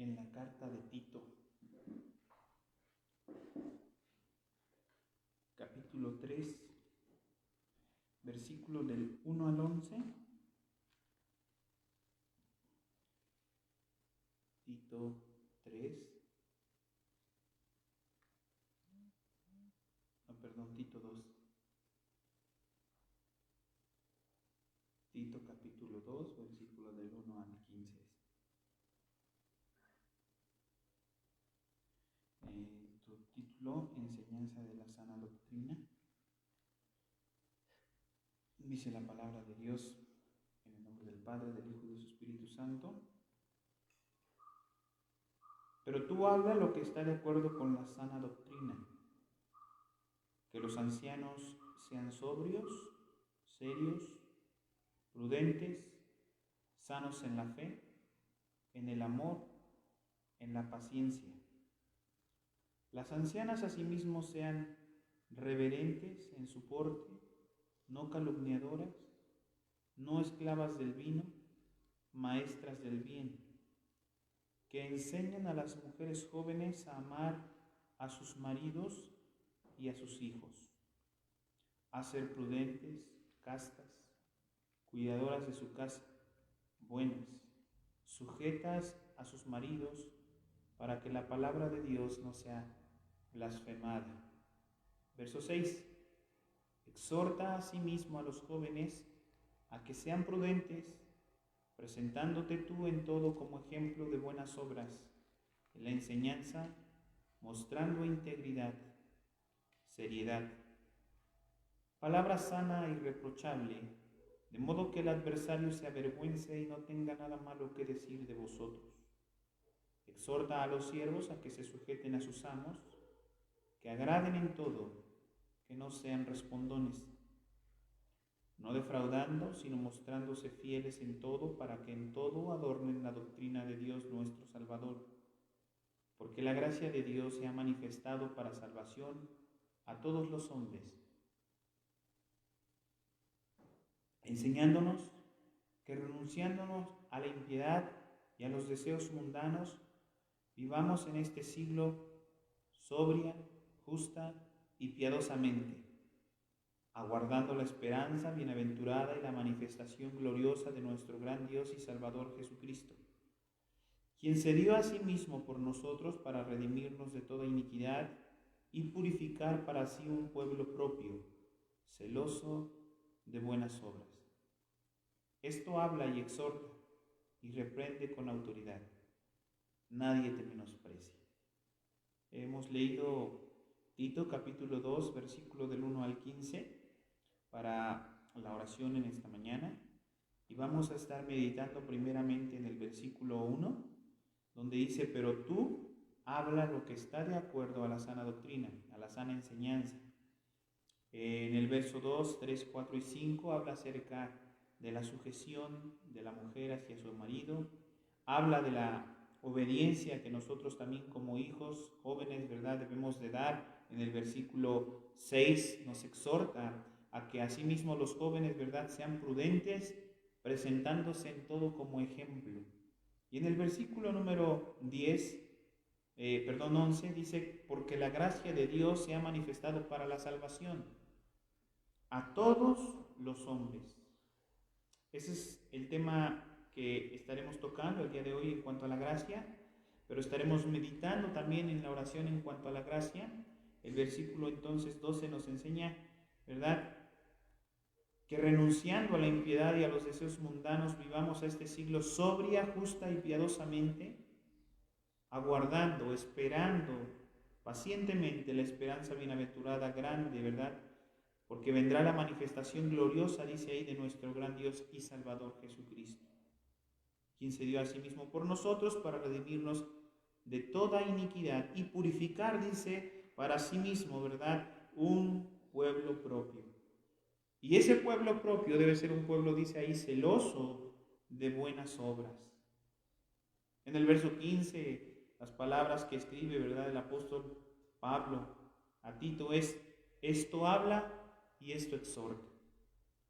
en la carta de Tito, capítulo 3, versículos del 1 al 11. Tito 3, Tito 2. Tito capítulo 2, versículos del 1 al 15. Tu título, Enseñanza de la sana doctrina. Dice la palabra de Dios en el nombre del Padre, del Hijo y del Espíritu Santo. Pero tú habla lo que está de acuerdo con la sana doctrina, que los ancianos sean sobrios, serios, prudentes, sanos en la fe, en el amor, en la paciencia. Las ancianas asimismo sean reverentes en su porte, no calumniadoras, no esclavas del vino, maestras del bien, que enseñen a las mujeres jóvenes a amar a sus maridos y a sus hijos, a ser prudentes, castas, cuidadoras de su casa, buenas, sujetas a sus maridos, para que la palabra de Dios no sea blasfemada. Verso 6. Exhorta asimismo a los jóvenes a que sean prudentes, presentándote tú en todo como ejemplo de buenas obras, en la enseñanza, mostrando integridad, seriedad, palabra sana y irreprochable, de modo que el adversario se avergüence y no tenga nada malo que decir de vosotros. Exhorta a los siervos a que se sujeten a sus amos, que agraden en todo, que no sean respondones, no defraudando, sino mostrándose fieles en todo, para que en todo adornen la doctrina de Dios nuestro Salvador. Porque la gracia de Dios se ha manifestado para salvación a todos los hombres, enseñándonos que renunciándonos a la impiedad y a los deseos mundanos, vivamos en este siglo sobria, justa y piadosamente, aguardando la esperanza bienaventurada y la manifestación gloriosa de nuestro gran Dios y Salvador Jesucristo, quien se dio a sí mismo por nosotros para redimirnos de toda iniquidad y purificar para sí un pueblo propio, celoso de buenas obras. Esto habla y exhorta y reprende con autoridad. Nadie te menosprecie. Hemos leído Tito capítulo 2, versículo del 1 al 15 para la oración en esta mañana, y vamos a estar meditando primeramente en el versículo 1, donde dice: pero tú habla lo que está de acuerdo a la sana doctrina, a la sana enseñanza. En el verso 2, 3, 4 y 5 habla acerca de la sujeción de la mujer hacia su marido, habla de la obediencia que nosotros también como hijos jóvenes, ¿verdad?, debemos de dar. En el versículo 6 nos exhorta a que asimismo los jóvenes, ¿verdad?, sean prudentes, presentándose en todo como ejemplo. Y en el versículo número 11 dice: porque la gracia de Dios se ha manifestado para la salvación a todos los hombres. Ese es el tema que estaremos tocando el día de hoy en cuanto a la gracia, pero estaremos meditando también en la oración en cuanto a la gracia. El versículo entonces 12 nos enseña, ¿verdad?, que renunciando a la impiedad y a los deseos mundanos vivamos a este siglo sobria, justa y piadosamente, aguardando, esperando pacientemente la esperanza bienaventurada grande, ¿verdad?, porque vendrá la manifestación gloriosa, dice ahí, de nuestro gran Dios y Salvador Jesucristo, quien se dio a sí mismo por nosotros para redimirnos de toda iniquidad y purificar, dice, para sí mismo, ¿verdad?, un pueblo propio. Y ese pueblo propio debe ser un pueblo, dice ahí, celoso de buenas obras. En el verso 15, las palabras que escribe, ¿verdad?, el apóstol Pablo a Tito es: esto habla y esto exhorta.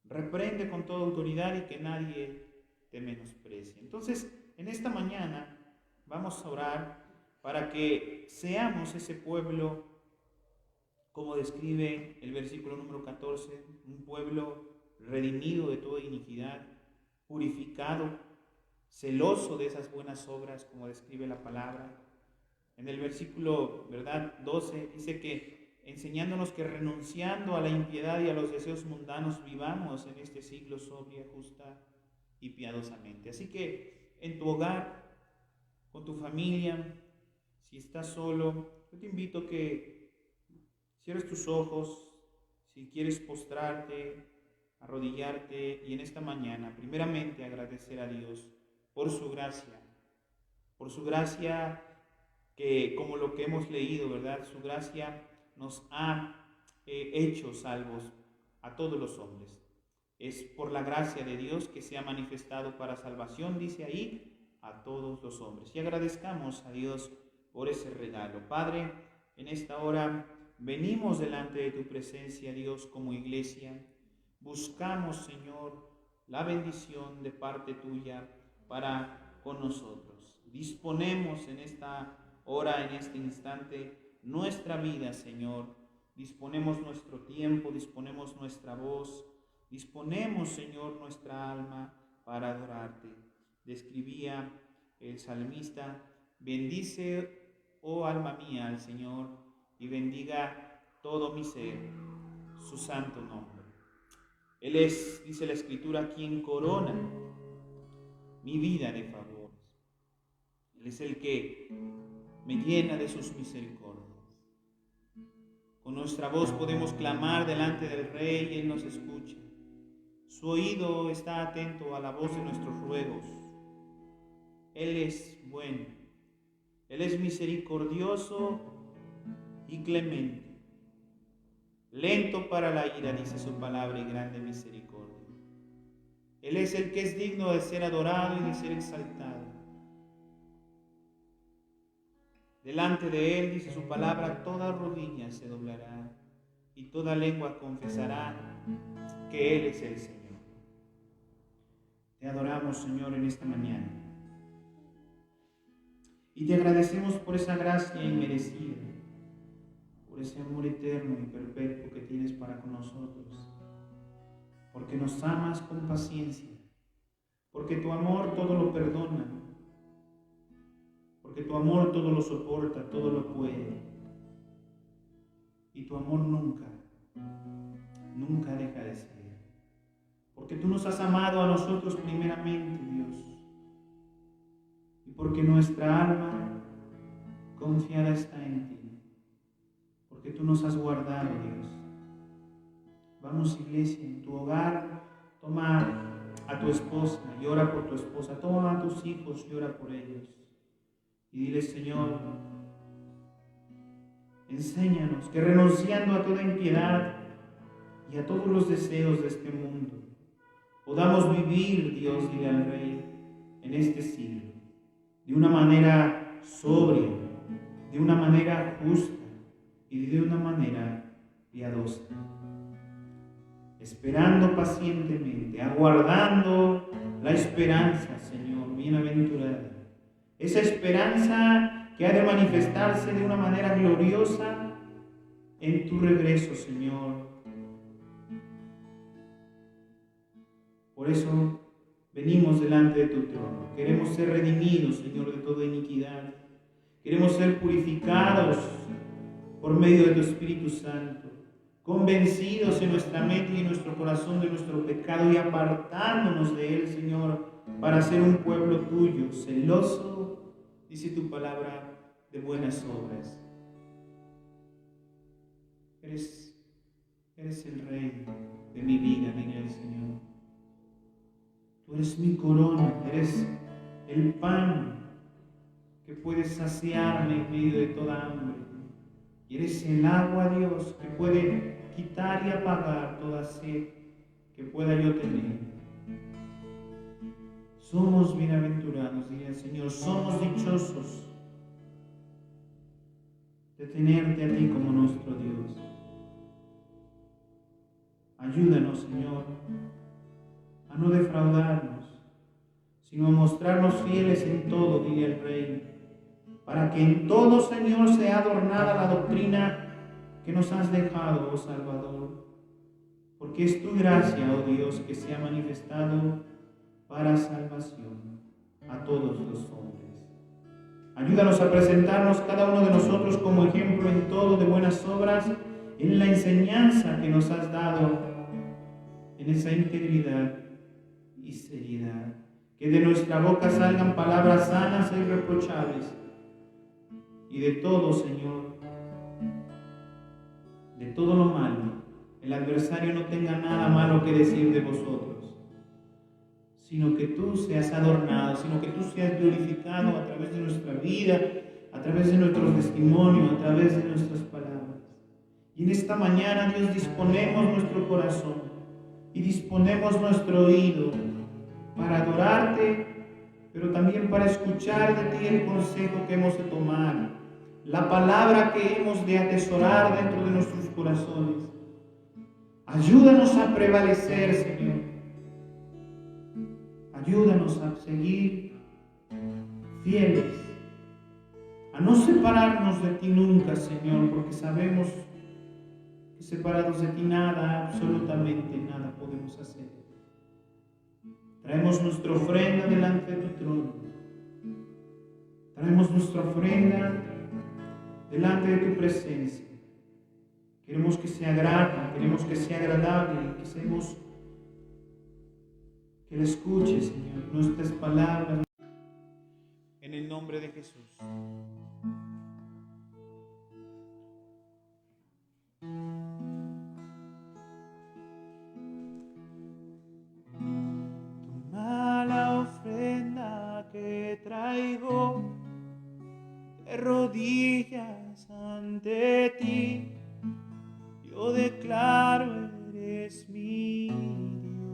Reprende con toda autoridad y que nadie te menosprecie. Entonces, en esta mañana Vamos a orar para que seamos ese pueblo, como describe el versículo número 14, un pueblo redimido de toda iniquidad, purificado, celoso de esas buenas obras, como describe la palabra. En el versículo, ¿verdad?, 12 dice que enseñándonos que renunciando a la impiedad y a los deseos mundanos vivamos en este siglo sobria, justa y piadosamente. Así que en tu hogar, con tu familia, si estás solo, yo te invito que cierres tus ojos, si quieres postrarte, arrodillarte y en esta mañana, primeramente agradecer a Dios por su gracia que, como lo que hemos leído, ¿verdad? Su gracia nos ha hecho salvos a todos los hombres. Es por la gracia de Dios que se ha manifestado para salvación, dice ahí, a todos los hombres. Y agradezcamos a Dios por ese regalo. Padre, en esta hora venimos delante de tu presencia, Dios, como iglesia. Buscamos, Señor, la bendición de parte tuya para con nosotros. Disponemos en esta hora, en este instante, nuestra vida, Señor. Disponemos nuestro tiempo, disponemos nuestra voz, disponemos, Señor, nuestra alma para adorarte. Describía el salmista: bendice, oh alma mía, al Señor, y bendiga todo mi ser su santo nombre. Él es, dice la Escritura, quien corona mi vida de favores. Él es el que me llena de sus misericordias. Con nuestra voz podemos clamar delante del Rey y Él nos escucha. Su oído está atento a la voz de nuestros ruegos. Él es bueno. Él es misericordioso y clemente. Lento para la ira, dice su palabra, y grande misericordia. Él es el que es digno de ser adorado y de ser exaltado. Delante de Él, dice su palabra, toda rodilla se doblará y toda lengua confesará que Él es el Señor. Te adoramos, Señor, en esta mañana. Y te agradecemos por esa gracia inmerecida, por ese amor eterno y perpetuo que tienes para con nosotros, porque nos amas con paciencia, porque tu amor todo lo perdona, porque tu amor todo lo soporta, todo lo puede, y tu amor nunca deja de ser, porque tú nos has amado a nosotros primeramente, Dios, y porque nuestra alma confiada está en ti, porque tú nos has guardado, Dios. Vamos, iglesia, en tu hogar, toma a tu esposa y ora por tu esposa, toma a tus hijos y ora por ellos, y dile: Señor, enséñanos que renunciando a toda impiedad y a todos los deseos de este mundo, podamos vivir, Dios, dile al Rey, en este siglo, de una manera sobria, de una manera justa y de una manera piadosa, esperando pacientemente, aguardando la esperanza, Señor, bienaventurada, esa esperanza que ha de manifestarse de una manera gloriosa en tu regreso, Señor. Por eso venimos delante de tu trono. Queremos ser redimidos, Señor, de toda iniquidad. Queremos ser purificados por medio de tu Espíritu Santo, convencidos en nuestra mente y en nuestro corazón de nuestro pecado y apartándonos de él, Señor, para ser un pueblo tuyo, celoso, dice tu palabra, de buenas obras. Eres el Rey de mi vida, dile al Señor. Tú eres mi corona, eres el pan que puede saciarme en medio de toda hambre. Y eres el agua, Dios, que puede quitar y apagar toda sed que pueda yo tener. Somos bienaventurados, dile al Señor, somos dichosos de tenerte a ti como nuestro Dios. Ayúdanos, Señor, a no defraudarnos, sino a mostrarnos fieles en todo, dile al Rey, para que en todo, Señor, sea adornada la doctrina que nos has dejado, oh Salvador, porque es tu gracia, oh Dios, que se ha manifestado para salvación a todos los hombres. Ayúdanos a presentarnos cada uno de nosotros como ejemplo en todo de buenas obras, en la enseñanza que nos has dado, en esa integridad y seriedad. Que de nuestra boca salgan palabras sanas e irreprochables. Y de todo, Señor, de todo lo malo, el adversario no tenga nada malo que decir de vosotros, sino que tú seas adornado, sino que tú seas glorificado a través de nuestra vida, a través de nuestro testimonio, a través de nuestras palabras. Y en esta mañana, Dios, disponemos nuestro corazón y disponemos nuestro oído para adorarte, pero también para escuchar de ti el consejo que hemos de tomar, la palabra que hemos de atesorar dentro de nuestros corazones. Ayúdanos a prevalecer, Señor. Ayúdanos a seguir fieles, a no separarnos de ti nunca, Señor, porque sabemos que separados de ti nada, absolutamente nada podemos hacer. Traemos nuestra ofrenda delante de tu trono. Traemos nuestra ofrenda delante de tu presencia. Queremos que sea grata, queremos que sea agradable, que la escuches, Señor, nuestras palabras. En el nombre de Jesús. Toma la ofrenda que traigo de rodillas ante ti. Yo declaro, eres mi Dios.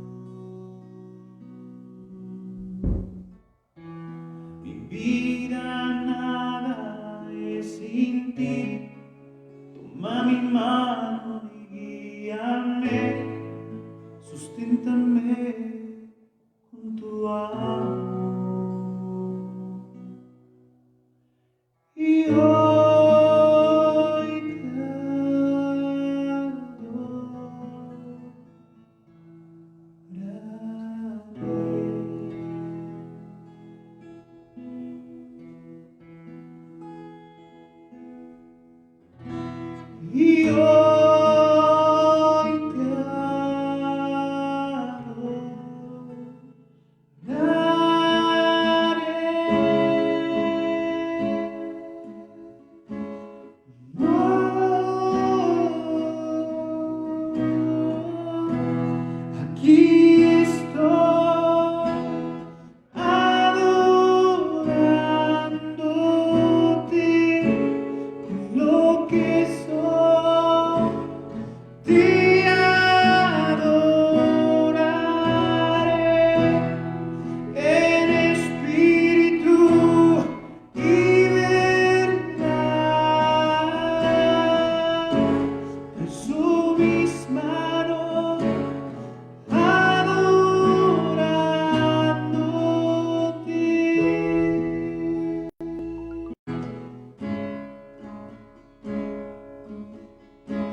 Mi vida nada es sin ti. Toma mi mano y guíame. Susténtame con tu amor. Y hoy te y hoy te aquí estoy adorándote con lo que soy, te adoraré en espíritu y verdad. Alzo mis manos adorándote.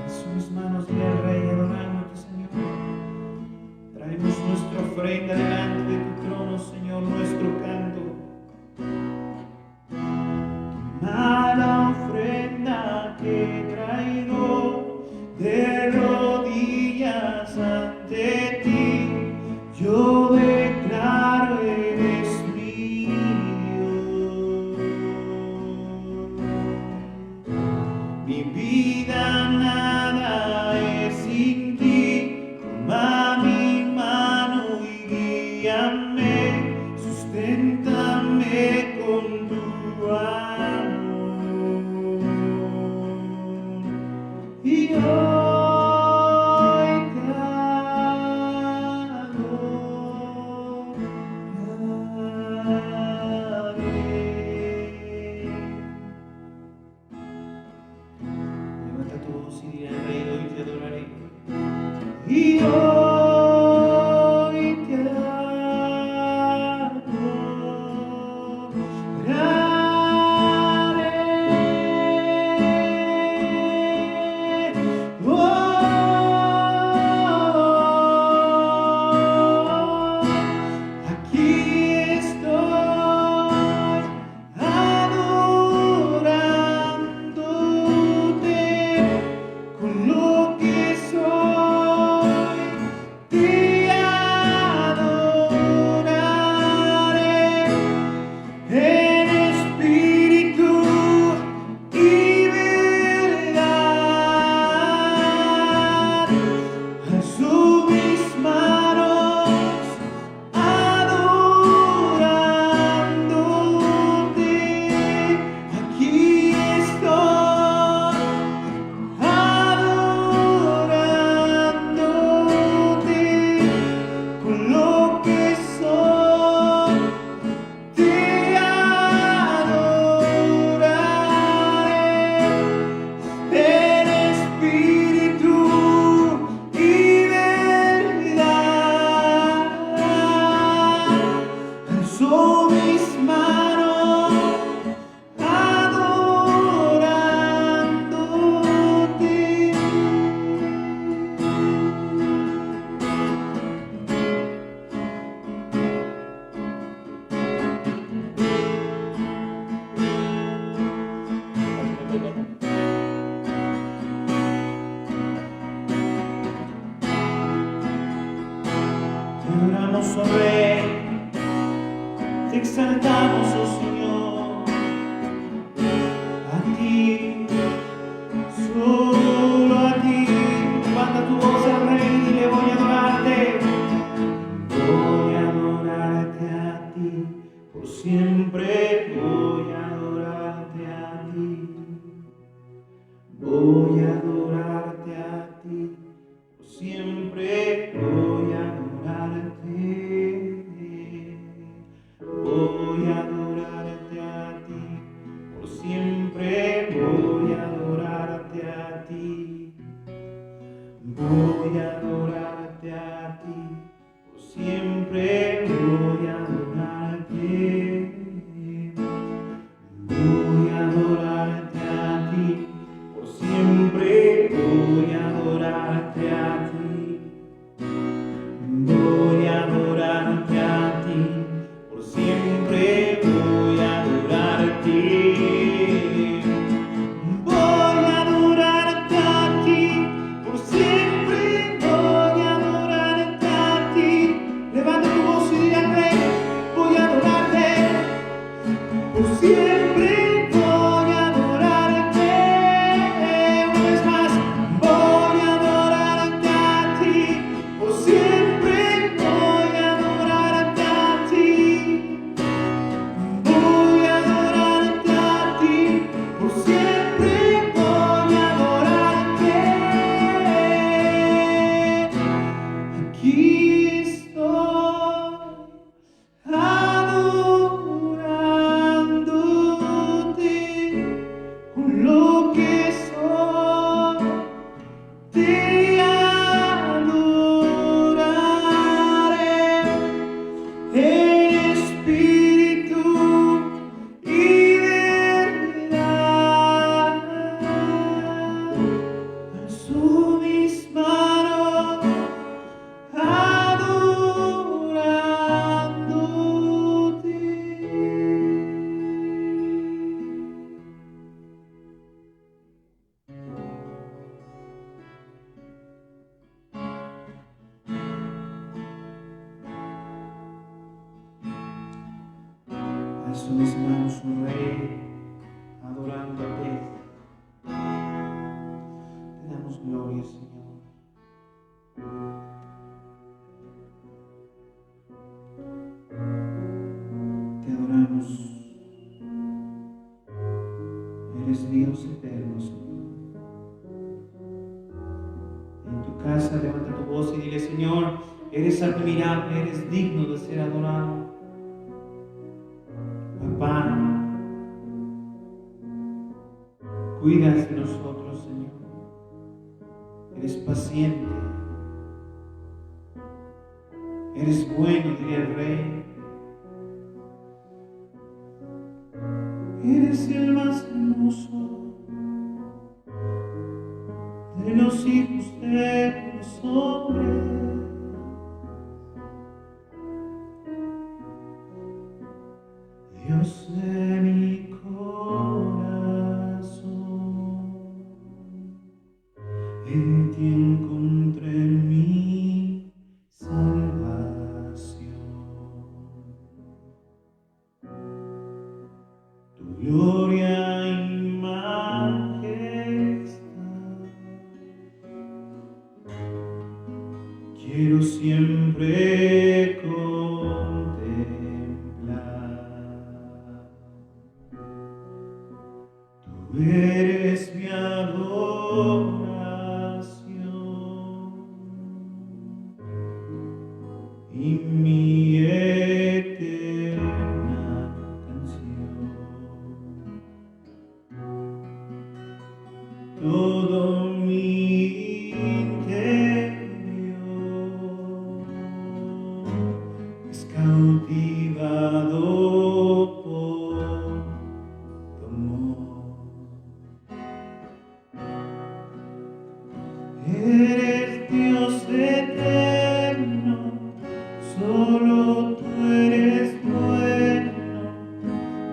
Alzo mis manos del Rey adorándote, Señor. Traemos nuestra ofrenda delante de tu trono, Señor, nuestro canto. Toma la ofrenda que traigo de rodillas ante ti. Yo declaro, eres mi Dios. Mi vida nada es sin ti. Toma mi mano y guíame. Susténtame con tu amor. Y hoy te adoraré. Levanta tu voz y dile al Rey, hoy te adoraré. Y hoy te adoraré. oh Rey, te exaltamos, oh Señor, a ti, solo a ti. Levanta tu voz al Rey y dile: voy a adorarte. Voy a adorarte a ti, por siempre voy a adorarte a ti. Voy a adorarte a ti, por siempre voy a adorarte. Voy a adorarte a ti, por siempre voy a adorarte a ti. Voy a adorarte a ti, por siempre voy a adorarte. Voy a adorarte a ti, por siempre voy a adorarte a ti. Voy a adorarte a ti, por siempre voy a adorarte. Voy a adorarte a ti, por siempre voy a adorarte a ti. Levanta tu voz y dile al Rey: voy a adorarte, por siempre voy a adorarte. Una vez más, voy a adorarte a ti, por siempre voy a adorarte a ti. Voy a adorarte a ti, por siempre voy a adorarte. Aquí estoy adorándote con lo que soy. Te adoraré en espíritu y verdad. Alzo mis manos adorándote. Alzo mis manos, oh Rey, adorándote. Te damos gloria, Señor. Te adoramos. Eres Dios eterno, Señor. En tu casa levanta tu voz y dile: Señor, eres admirable, eres digno de ser adorado. Papá, cuidas de nosotros, Señor. Eres paciente. Eres bueno, diría el Rey. Eres el más hermoso de los hijos de los hombres. Dios de mi corazón, en ti encontré mi salvación. Tu gloria y majestad quiero siempre contemplar. Tú eres mi adoración y mi eterna canción. Todo mi interior es cautivado por tu amor. Eres Dios eterno, solo tú eres bueno,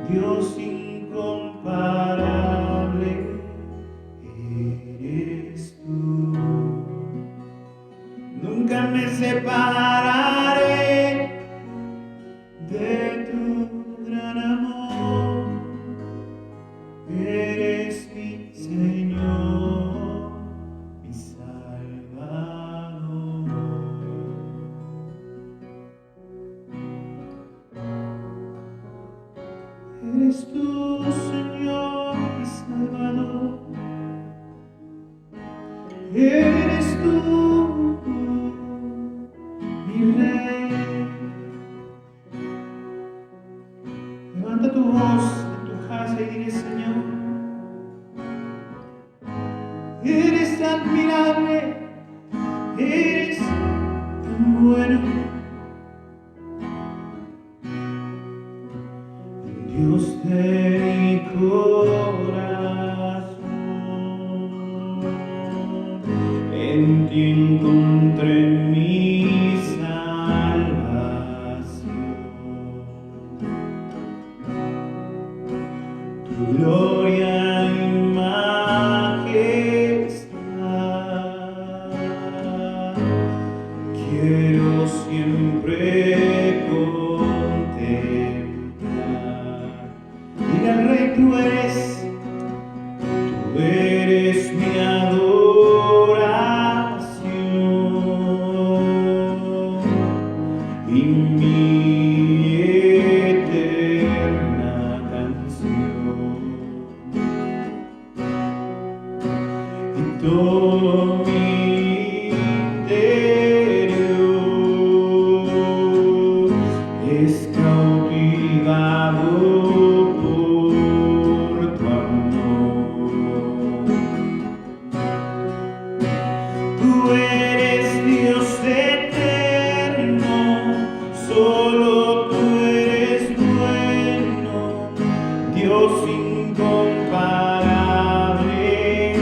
Dios incomparable eres tú. Nunca me separaré eres tú, mi Rey. Levanta tu voz en tu casa y dile: Señor, eres admirable, eres tan bueno. Dios de mi corazón, en ti encontré mi salvación. Tu gloria y majestad quiero siempre contemplar. Mira, Rey, tú eres mi adoración y mi eterna canción, y todo mi interior es cautivado por tu amor. Tú eres Dios eterno, solo tú eres bueno, Dios incomparable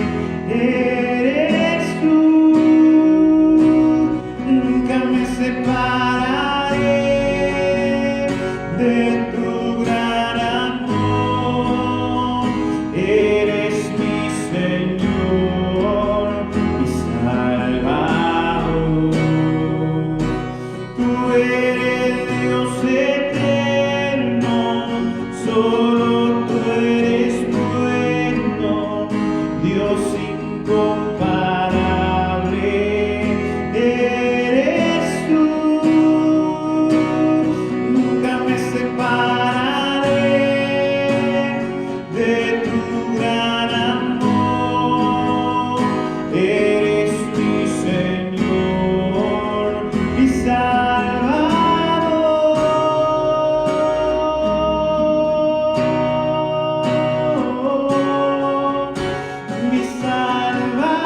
eres tú. Nunca me separaré de tu gran amor. Eres mi Señor, mi Salvador. Tú eres Dios eterno, solo tú eres bueno, Dios incomparable eres tú. Nunca me separaré de tu gran amor. Eres mi Señor, mi Salvador, mi Salvador.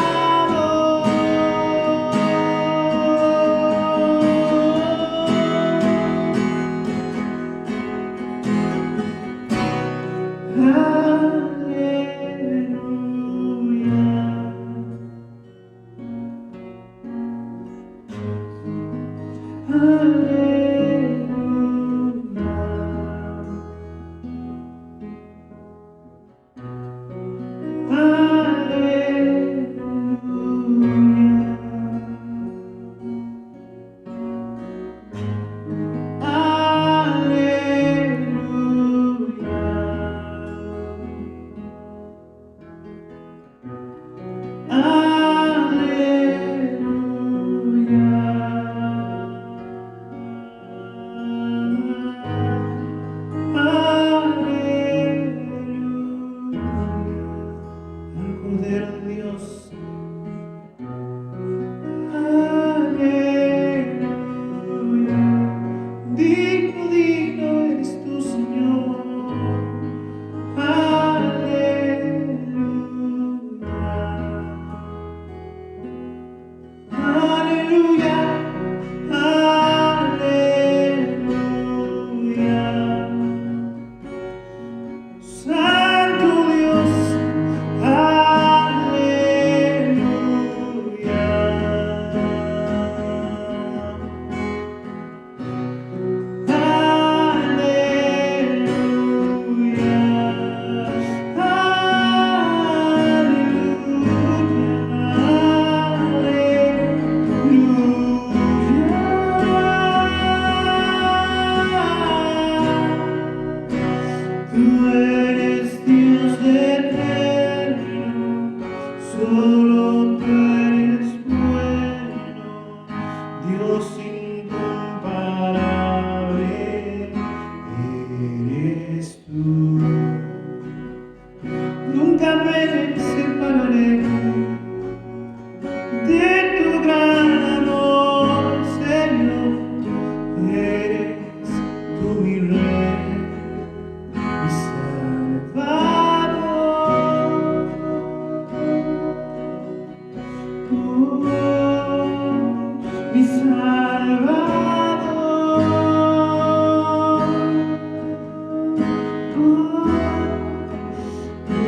mi Salvador,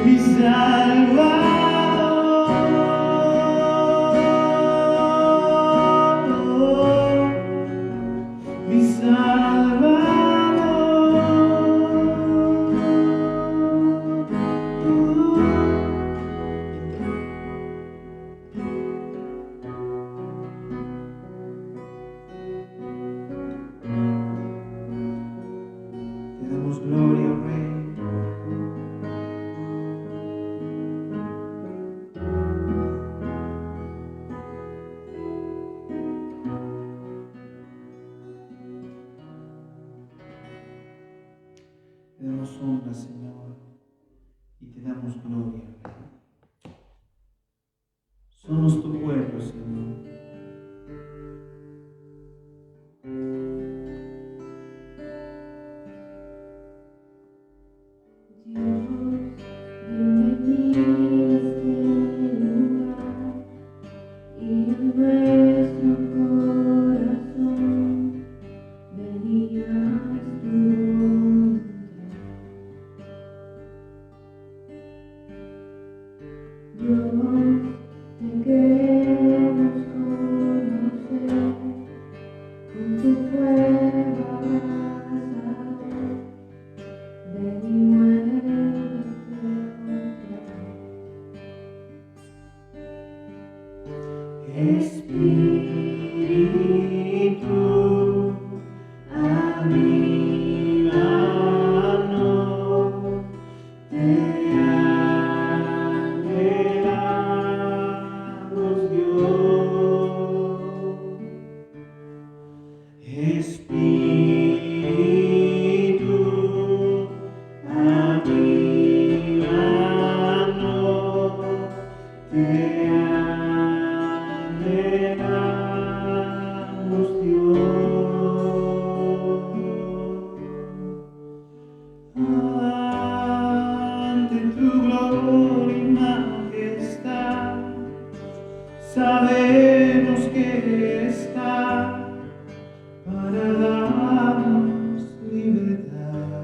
mi Salvador, mi Salvador. Te damos gloria, oh Rey. Te damos honra, Señor, y te damos gloria, Rey. Somos tu pueblo, Señor. Espíritu, avívanos, te anhelamos, Dios. Espíritu, avívanos, te anhelamos, Dios. Ante tu gloria y majestad, sabemos que está para darnos libertad.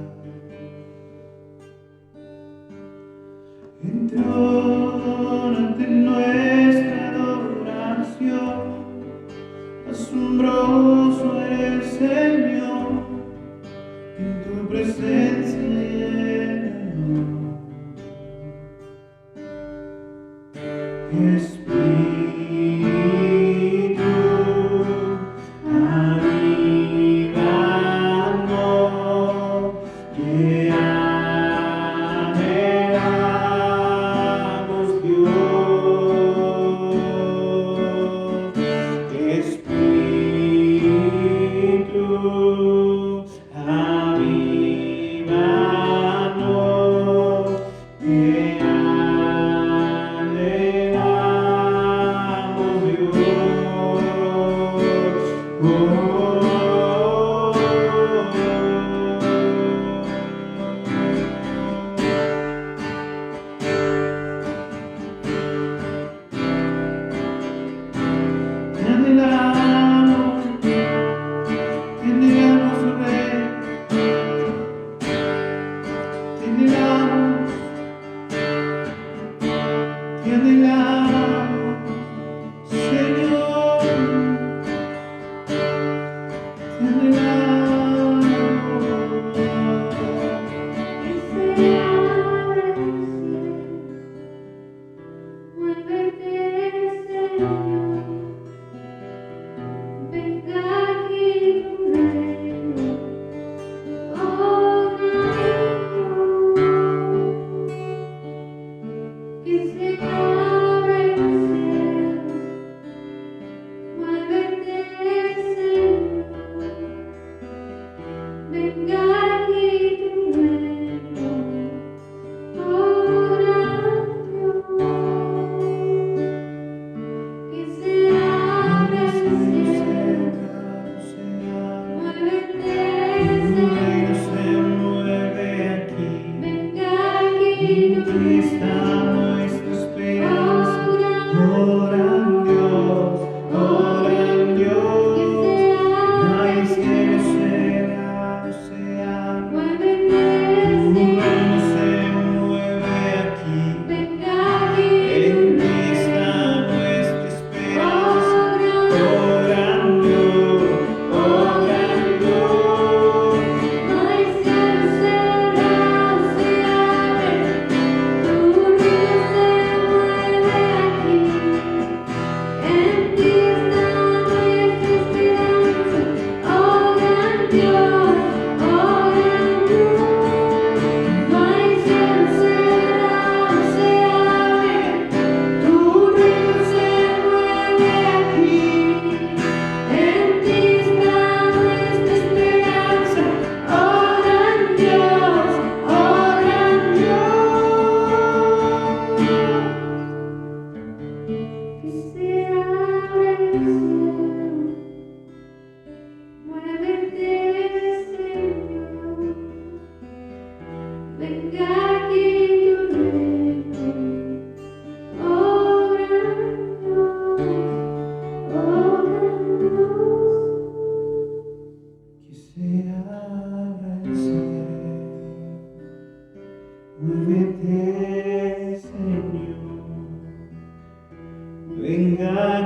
Entrónate en nuestra adoración, asombroso eres, Señor, en tu presencia llénanos. Espíritu, avívanos,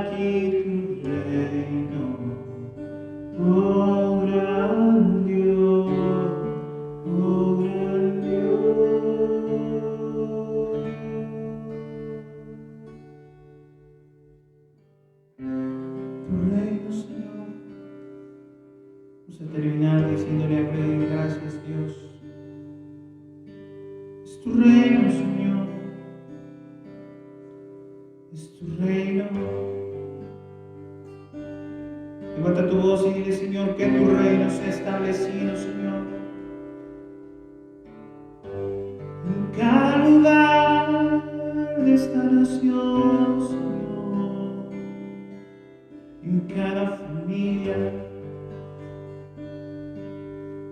aquí tu reino, oh gran Dios, oh gran Dios. Tu reino, Señor. Vamos a terminar diciéndole a Rey, gracias Dios. Es tu reino, Señor. Es tu reino. Levanta tu voz y dile, Señor, que tu reino sea establecido, Señor, en cada lugar de esta nación, Señor, en cada familia.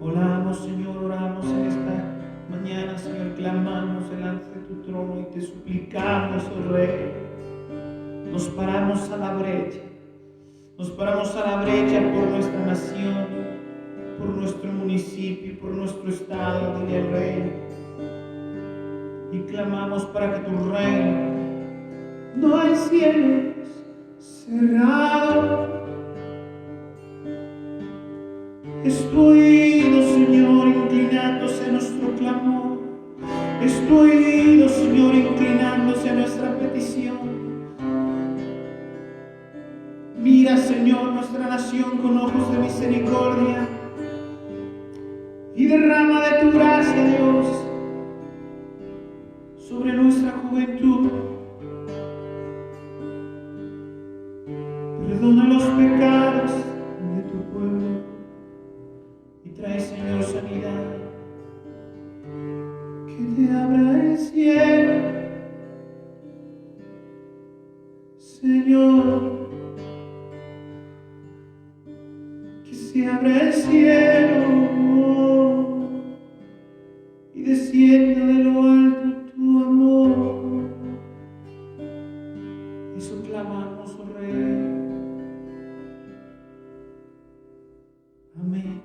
Oramos, Señor, oramos en esta mañana, Señor, clamamos delante de tu trono y te suplicamos, oh Rey. Nos paramos a la brecha. Nos paramos a la brecha por nuestra nación, por nuestro municipio, por nuestro estado, dile al Rey. Y clamamos para que tu reino no hay cielos cerrados. Es tu oído, Señor, inclinándose a nuestro clamor. Es tu oído, Señor, inclinándose a nuestra petición. Mira, Señor, nuestra nación con ojos de misericordia y derrama de tu gracia, Dios, sobre nuestra juventud. Perdona los pecados de tu pueblo y trae, Señor, sanidad. Que te abra el cielo, Señor. Se abra el cielo y descienda de lo alto tu amor. Eso clamamos, oh Rey. Amén.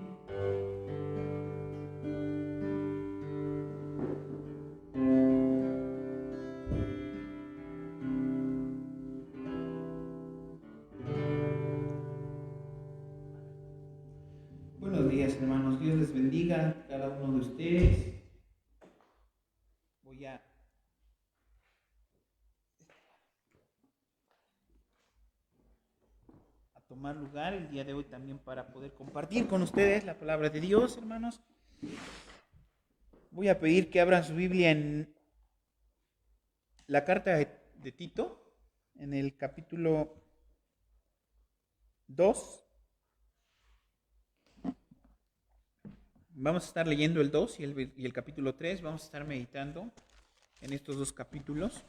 Buenos días, hermanos. Dios les bendiga a cada uno de ustedes. Voy a tomar lugar el día de hoy también para poder compartir con ustedes la palabra de Dios, hermanos. Voy a pedir que abran su Biblia en la carta de Tito, en el capítulo 2. Vamos a estar leyendo el 2 y el capítulo 3. Vamos a estar meditando en estos dos capítulos.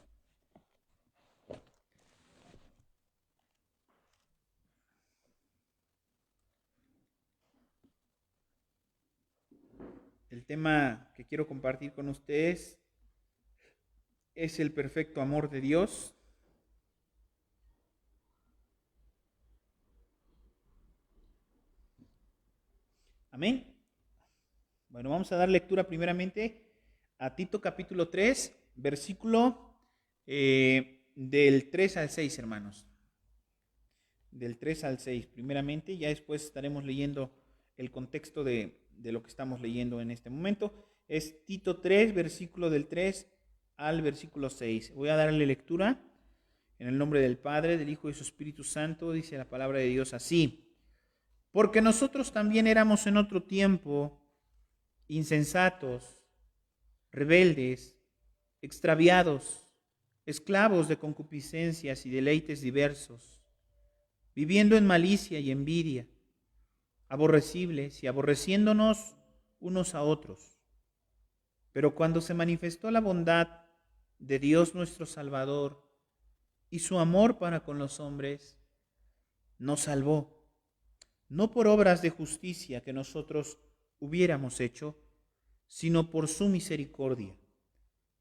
El tema que quiero compartir con ustedes es el perfecto amor de Dios. Amén. Bueno, vamos a dar lectura primeramente a Tito capítulo 3, versículo del 3 al 6, hermanos. Del 3 al 6, primeramente, ya después estaremos leyendo el contexto de lo que estamos leyendo en este momento. Es Tito 3, versículo del 3 al versículo 6. Voy a darle lectura en el nombre del Padre, del Hijo y de su Espíritu Santo. Dice la palabra de Dios así: porque nosotros también éramos en otro tiempo insensatos, rebeldes, extraviados, esclavos de concupiscencias y deleites diversos, viviendo en malicia y envidia, aborrecibles y aborreciéndonos unos a otros. Pero cuando se manifestó la bondad de Dios nuestro Salvador y su amor para con los hombres, nos salvó, no por obras de justicia que nosotros hubiéramos hecho, sino por su misericordia,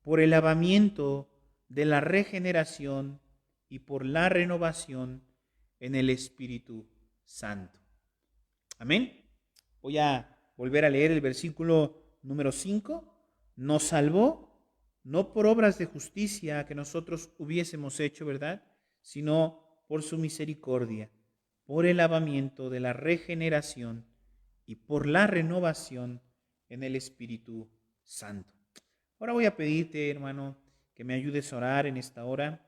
por el lavamiento de la regeneración y por la renovación en el Espíritu Santo. Amén. Voy a volver a leer el versículo número 5. Nos salvó, no por obras de justicia que nosotros hubiésemos hecho, ¿verdad?, sino por su misericordia, por el lavamiento de la regeneración y por la renovación en el Espíritu Santo. Ahora voy a pedirte, hermano, que me ayudes a orar en esta hora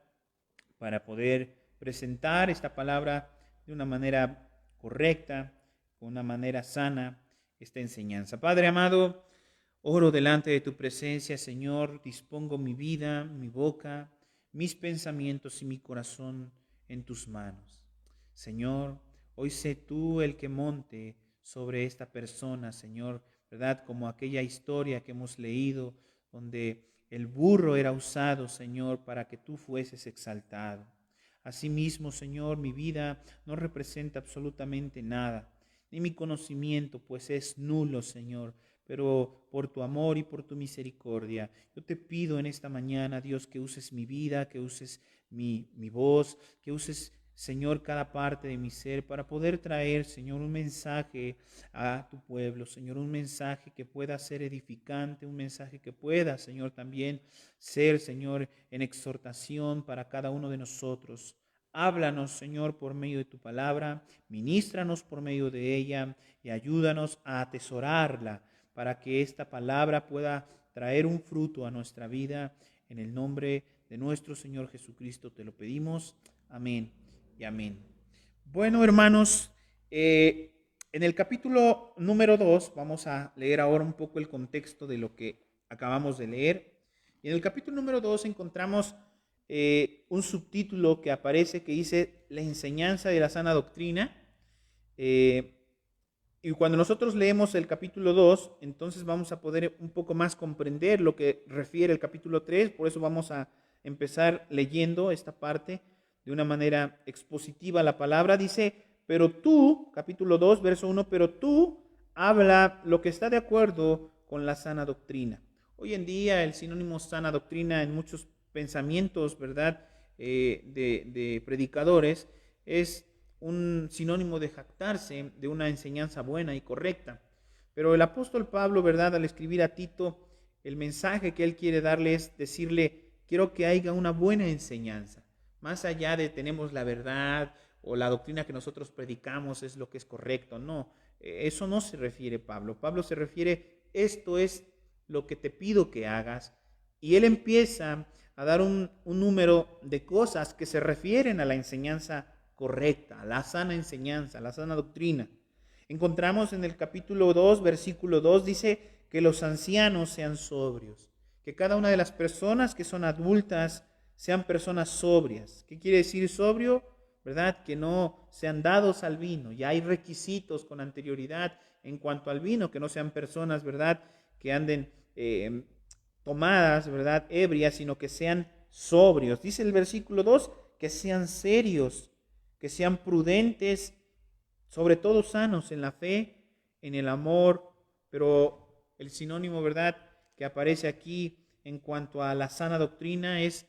para poder presentar esta palabra de una manera correcta, de una manera sana, esta enseñanza. Padre amado, oro delante de tu presencia, Señor, dispongo mi vida, mi boca, mis pensamientos y mi corazón en tus manos. Señor, hoy sé tú el que monte sobre esta persona, Señor, ¿verdad? Como aquella historia que hemos leído, donde el burro era usado, Señor, para que tú fueses exaltado. Asimismo, Señor, mi vida no representa absolutamente nada, ni mi conocimiento, pues es nulo, Señor. Pero por tu amor y por tu misericordia, yo te pido en esta mañana, Dios, que uses mi vida, que uses mi voz, que uses, Señor, cada parte de mi ser para poder traer, Señor, un mensaje a tu pueblo, Señor, un mensaje que pueda ser edificante, un mensaje que pueda, Señor, también ser, Señor, en exhortación para cada uno de nosotros. Háblanos, Señor, por medio de tu palabra, ministranos por medio de ella y ayúdanos a atesorarla para que esta palabra pueda traer un fruto a nuestra vida. En el nombre de nuestro Señor Jesucristo te lo pedimos. Amén y amén. Bueno, hermanos, en el capítulo número 2 vamos a leer ahora un poco el contexto de lo que acabamos de leer. Y en el capítulo número 2 encontramos un subtítulo que aparece que dice la enseñanza de la sana doctrina. Y cuando nosotros leemos el capítulo 2, entonces vamos a poder un poco más comprender lo que refiere el capítulo 3. Por eso vamos a empezar leyendo esta parte de una manera expositiva. La palabra dice, pero tú, capítulo 2, verso 1, pero tú habla lo que está de acuerdo con la sana doctrina. Hoy en día el sinónimo sana doctrina en muchos pensamientos, ¿verdad?, de predicadores es un sinónimo de jactarse de una enseñanza buena y correcta. Pero el apóstol Pablo, ¿verdad?, al escribir a Tito, el mensaje que él quiere darle es decirle, quiero que haya una buena enseñanza. Más allá de tenemos la verdad o la doctrina que nosotros predicamos es lo que es correcto. No, eso no se refiere Pablo. Pablo se refiere, esto es lo que te pido que hagas. Y él empieza a dar un número de cosas que se refieren a la enseñanza correcta, la sana enseñanza, la sana doctrina. Encontramos en el capítulo 2, versículo 2, dice que los ancianos sean sobrios, que cada una de las personas que son adultas sean personas sobrias. ¿Qué quiere decir sobrio? ¿Verdad? Que no sean dados al vino. Ya hay requisitos con anterioridad en cuanto al vino, que no sean personas, ¿verdad?, que anden tomadas, ¿verdad?, ebrias, sino que sean sobrios. Dice el versículo 2, que sean serios, que sean prudentes, sobre todo sanos en la fe, en el amor, pero el sinónimo, ¿verdad?, que aparece aquí en cuanto a la sana doctrina es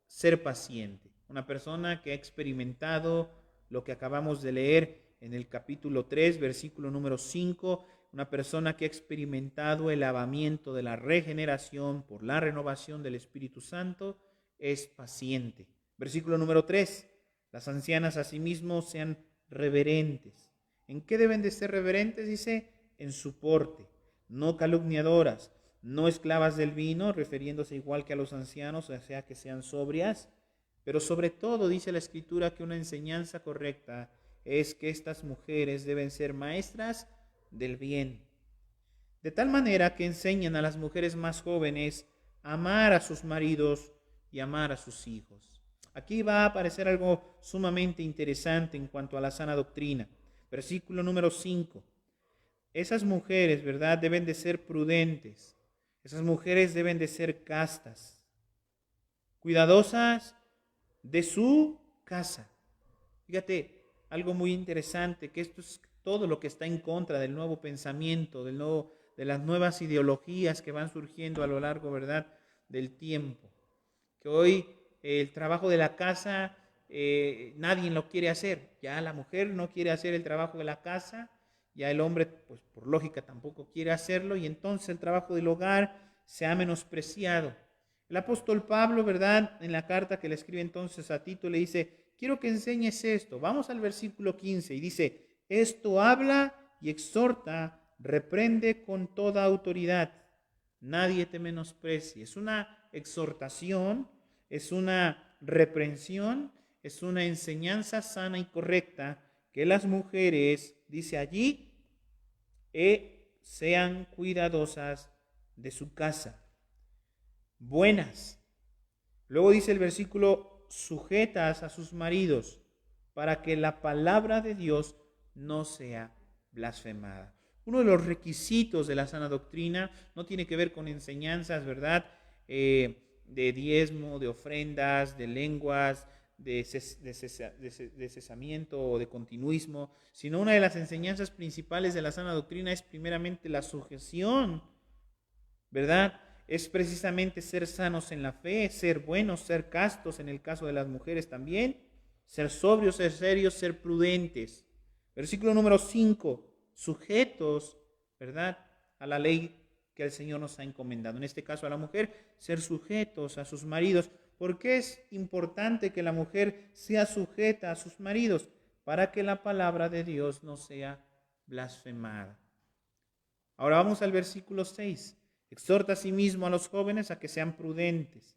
ser paciente. Una persona que ha experimentado lo que acabamos de leer en el capítulo 3, versículo número 5, una persona que ha experimentado el lavamiento de la regeneración por la renovación del Espíritu Santo, es paciente. Versículo número 3, las ancianas asimismo sean reverentes. ¿En qué deben de ser reverentes? Dice, en su porte, no calumniadoras, no esclavas del vino, refiriéndose igual que a los ancianos, o sea, que sean sobrias, pero sobre todo dice la Escritura que una enseñanza correcta es que estas mujeres deben ser maestras del bien, de tal manera que enseñan a las mujeres más jóvenes a amar a sus maridos y amar a sus hijos. Aquí va a aparecer algo sumamente interesante en cuanto a la sana doctrina. Versículo número 5. Esas mujeres, ¿verdad?, deben de ser prudentes. Esas mujeres deben de ser castas, cuidadosas de su casa. Fíjate, algo muy interesante, que esto es todo lo que está en contra del nuevo pensamiento, de las nuevas ideologías que van surgiendo a lo largo, ¿verdad?, del tiempo. Que hoy el trabajo de la casa nadie lo quiere hacer. Ya la mujer no quiere hacer el trabajo de la casa, ya el hombre, pues por lógica, tampoco quiere hacerlo, y entonces el trabajo del hogar se ha menospreciado. El apóstol Pablo, ¿verdad?, en la carta que le escribe entonces a Tito, le dice, quiero que enseñes esto. Vamos al versículo 15 y dice, esto habla y exhorta, reprende con toda autoridad. Nadie te menosprecie. Es una exhortación, es una reprensión, es una enseñanza sana y correcta que las mujeres, dice allí, sean cuidadosas de su casa, buenas. Luego dice el versículo, sujetas a sus maridos, para que la palabra de Dios no sea blasfemada. Uno de los requisitos de la sana doctrina no tiene que ver con enseñanzas, ¿verdad? De diezmo, de ofrendas, de lenguas, de cesamiento o de continuismo, sino una de las enseñanzas principales de la sana doctrina es primeramente la sujeción, ¿verdad? Es precisamente ser sanos en la fe, ser buenos, ser castos en el caso de las mujeres también, ser sobrios, ser serios, ser prudentes. Versículo número 5, sujetos, ¿verdad?, a la ley que el Señor nos ha encomendado. En este caso a la mujer, ser sujetos a sus maridos. ¿Por qué es importante que la mujer sea sujeta a sus maridos? Para que la palabra de Dios no sea blasfemada. Ahora vamos al versículo 6. Exhorta a sí mismo a los jóvenes a que sean prudentes,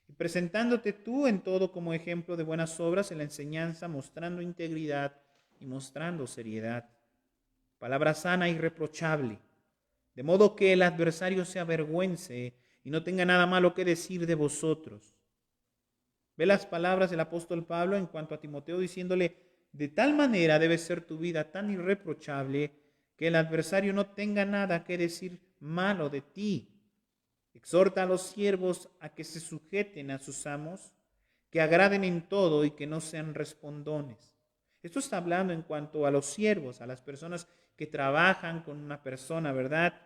y presentándote tú en todo como ejemplo de buenas obras en la enseñanza, mostrando integridad y mostrando seriedad. Palabra sana y irreprochable, de modo que el adversario se avergüence y no tenga nada malo que decir de vosotros. Ve las palabras del apóstol Pablo en cuanto a Timoteo, diciéndole, de tal manera debe ser tu vida tan irreprochable que el adversario no tenga nada que decir malo de ti. Exhorta a los siervos a que se sujeten a sus amos, que agraden en todo y que no sean respondones. Esto está hablando en cuanto a los siervos, a las personas que trabajan con una persona, ¿verdad?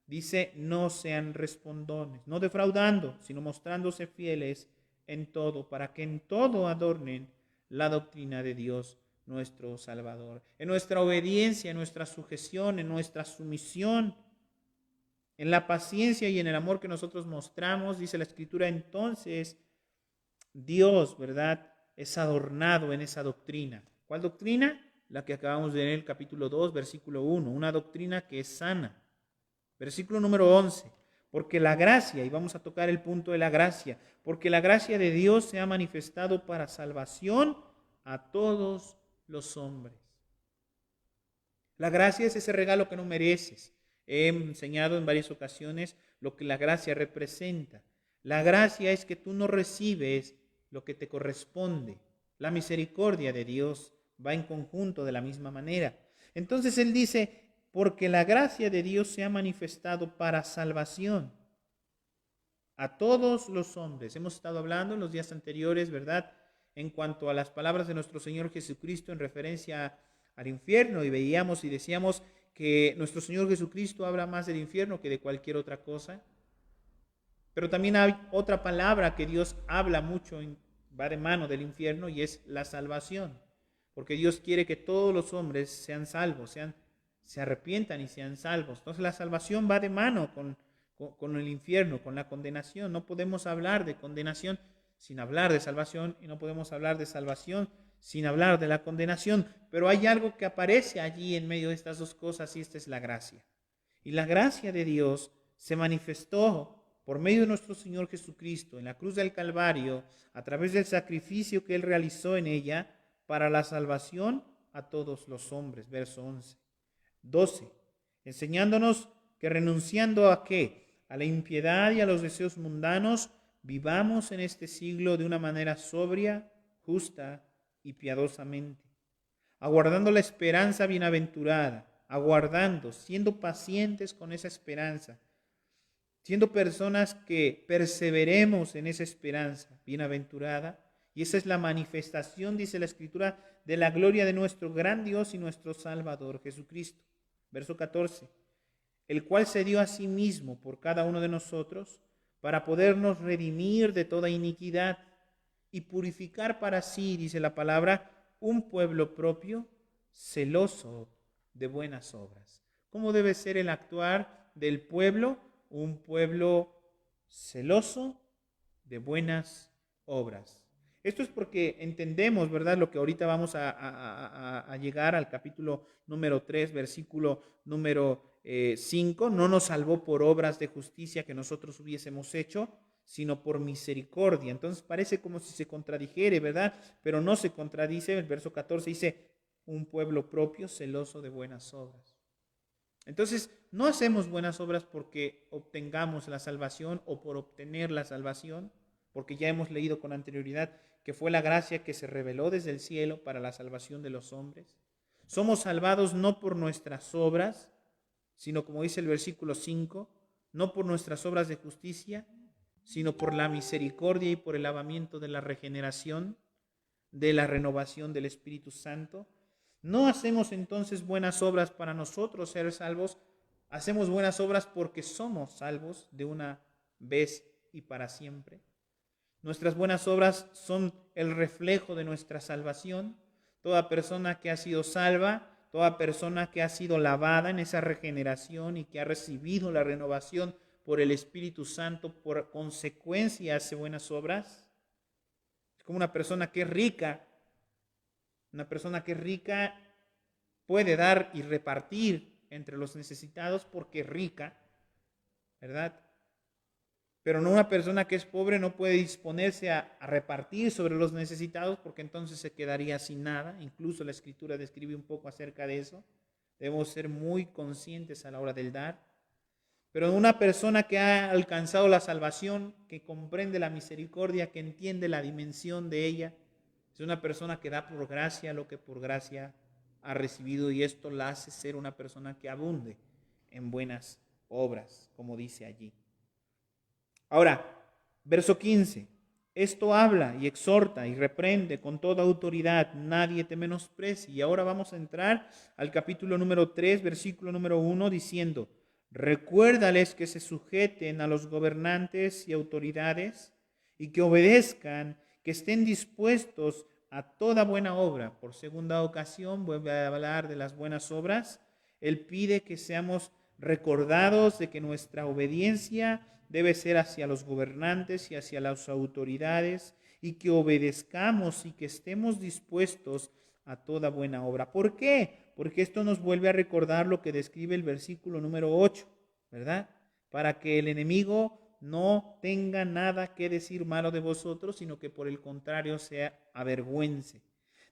Dice, no sean respondones, no defraudando, sino mostrándose fieles en todo, para que en todo adornen la doctrina de Dios nuestro Salvador. En nuestra obediencia, en nuestra sujeción, en nuestra sumisión, en la paciencia y en el amor que nosotros mostramos, dice la Escritura, entonces Dios, ¿verdad?, es adornado en esa doctrina. ¿Cuál doctrina? La que acabamos de leer en el capítulo 2, versículo 1, una doctrina que es sana. Versículo número 11, porque la gracia, y vamos a tocar el punto de la gracia, porque la gracia de Dios se ha manifestado para salvación a todos los hombres. La gracia es ese regalo que no mereces. He enseñado en varias ocasiones lo que la gracia representa. La gracia es que tú no recibes lo que te corresponde. La misericordia de Dios va en conjunto de la misma manera. Entonces él dice, porque la gracia de Dios se ha manifestado para salvación a todos los hombres. Hemos estado hablando en los días anteriores, ¿verdad?, en cuanto a las palabras de nuestro Señor Jesucristo en referencia al infierno, y veíamos y decíamos que nuestro Señor Jesucristo habla más del infierno que de cualquier otra cosa. Pero también hay otra palabra que Dios habla mucho, va de mano del infierno, y es la salvación. Porque Dios quiere que todos los hombres sean salvos, se arrepientan y sean salvos. Entonces la salvación va de mano con el infierno, con la condenación. No podemos hablar de condenación sin hablar de salvación, y no podemos hablar de salvación sin hablar de la condenación. Pero hay algo que aparece allí en medio de estas dos cosas, y esta es la gracia. Y la gracia de Dios se manifestó por medio de nuestro Señor Jesucristo en la cruz del Calvario, a través del sacrificio que Él realizó en ella para la salvación a todos los hombres. Verso 11. 12. Enseñándonos que renunciando ¿a qué? A la impiedad y a los deseos mundanos, vivamos en este siglo de una manera sobria, justa y piadosamente, aguardando la esperanza bienaventurada, aguardando, siendo pacientes con esa esperanza, siendo personas que perseveremos en esa esperanza bienaventurada, y esa es la manifestación, dice la Escritura, de la gloria de nuestro gran Dios y nuestro Salvador Jesucristo. Verso 14, el cual se dio a sí mismo por cada uno de nosotros para podernos redimir de toda iniquidad y purificar para sí, dice la palabra, un pueblo propio, celoso de buenas obras. ¿Cómo debe ser el actuar del pueblo? Un pueblo celoso de buenas obras. Esto es porque entendemos, ¿verdad?, lo que ahorita vamos a llegar al capítulo número 3, versículo número 5. No nos salvó por obras de justicia que nosotros hubiésemos hecho, sino por misericordia. Entonces parece como si se contradijere, ¿verdad? Pero no se contradice. El verso 14 dice, un pueblo propio celoso de buenas obras. Entonces, no hacemos buenas obras porque obtengamos la salvación o por obtener la salvación, porque ya hemos leído con anterioridad que fue la gracia que se reveló desde el cielo para la salvación de los hombres. Somos salvados no por nuestras obras, sino como dice el versículo 5, no por nuestras obras de justicia, sino por la misericordia y por el lavamiento de la regeneración, de la renovación del Espíritu Santo. No hacemos entonces buenas obras para nosotros ser salvos, hacemos buenas obras porque somos salvos de una vez y para siempre. Nuestras buenas obras son el reflejo de nuestra salvación. Toda persona que ha sido salva, toda persona que ha sido lavada en esa regeneración y que ha recibido la renovación por el Espíritu Santo, por consecuencia hace buenas obras. Es como una persona que es rica. Una persona que es rica puede dar y repartir entre los necesitados porque es rica, ¿verdad? Pero no, una persona que es pobre no puede disponerse a repartir sobre los necesitados porque entonces se quedaría sin nada. Incluso la Escritura describe un poco acerca de eso. Debemos ser muy conscientes a la hora del dar. Pero una persona que ha alcanzado la salvación, que comprende la misericordia, que entiende la dimensión de ella, es una persona que da por gracia lo que por gracia ha recibido, y esto la hace ser una persona que abunde en buenas obras, como dice allí. Ahora, verso 15. Esto habla y exhorta y reprende con toda autoridad, nadie te menosprecie. Y ahora vamos a entrar al capítulo número 3, versículo número 1, diciendo, recuérdales que se sujeten a los gobernantes y autoridades y que obedezcan, que estén dispuestos a toda buena obra. Por segunda ocasión vuelve a hablar de las buenas obras. Él pide que seamos recordados de que nuestra obediencia debe ser hacia los gobernantes y hacia las autoridades, y que obedezcamos y que estemos dispuestos a toda buena obra. ¿Por qué? Porque esto nos vuelve a recordar lo que describe el versículo número 8, ¿verdad? Para que el enemigo no tenga nada que decir malo de vosotros, sino que por el contrario sea avergüence.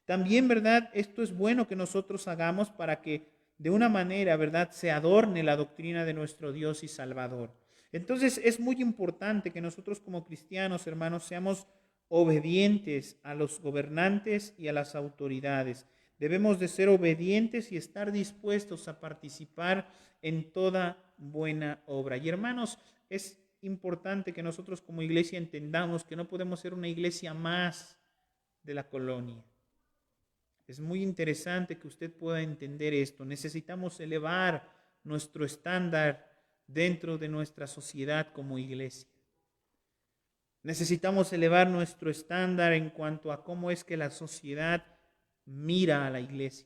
También, ¿verdad? Esto es bueno que nosotros hagamos para que de una manera, ¿verdad?, se adorne la doctrina de nuestro Dios y Salvador. Entonces es muy importante que nosotros como cristianos, hermanos, seamos obedientes a los gobernantes y a las autoridades. Debemos de ser obedientes y estar dispuestos a participar en toda buena obra. Y hermanos, es importante que nosotros como iglesia entendamos que no podemos ser una iglesia más de la colonia. Es muy interesante que usted pueda entender esto. Necesitamos elevar nuestro estándar dentro de nuestra sociedad como iglesia. Necesitamos elevar nuestro estándar en cuanto a cómo es que la sociedad mira a la iglesia.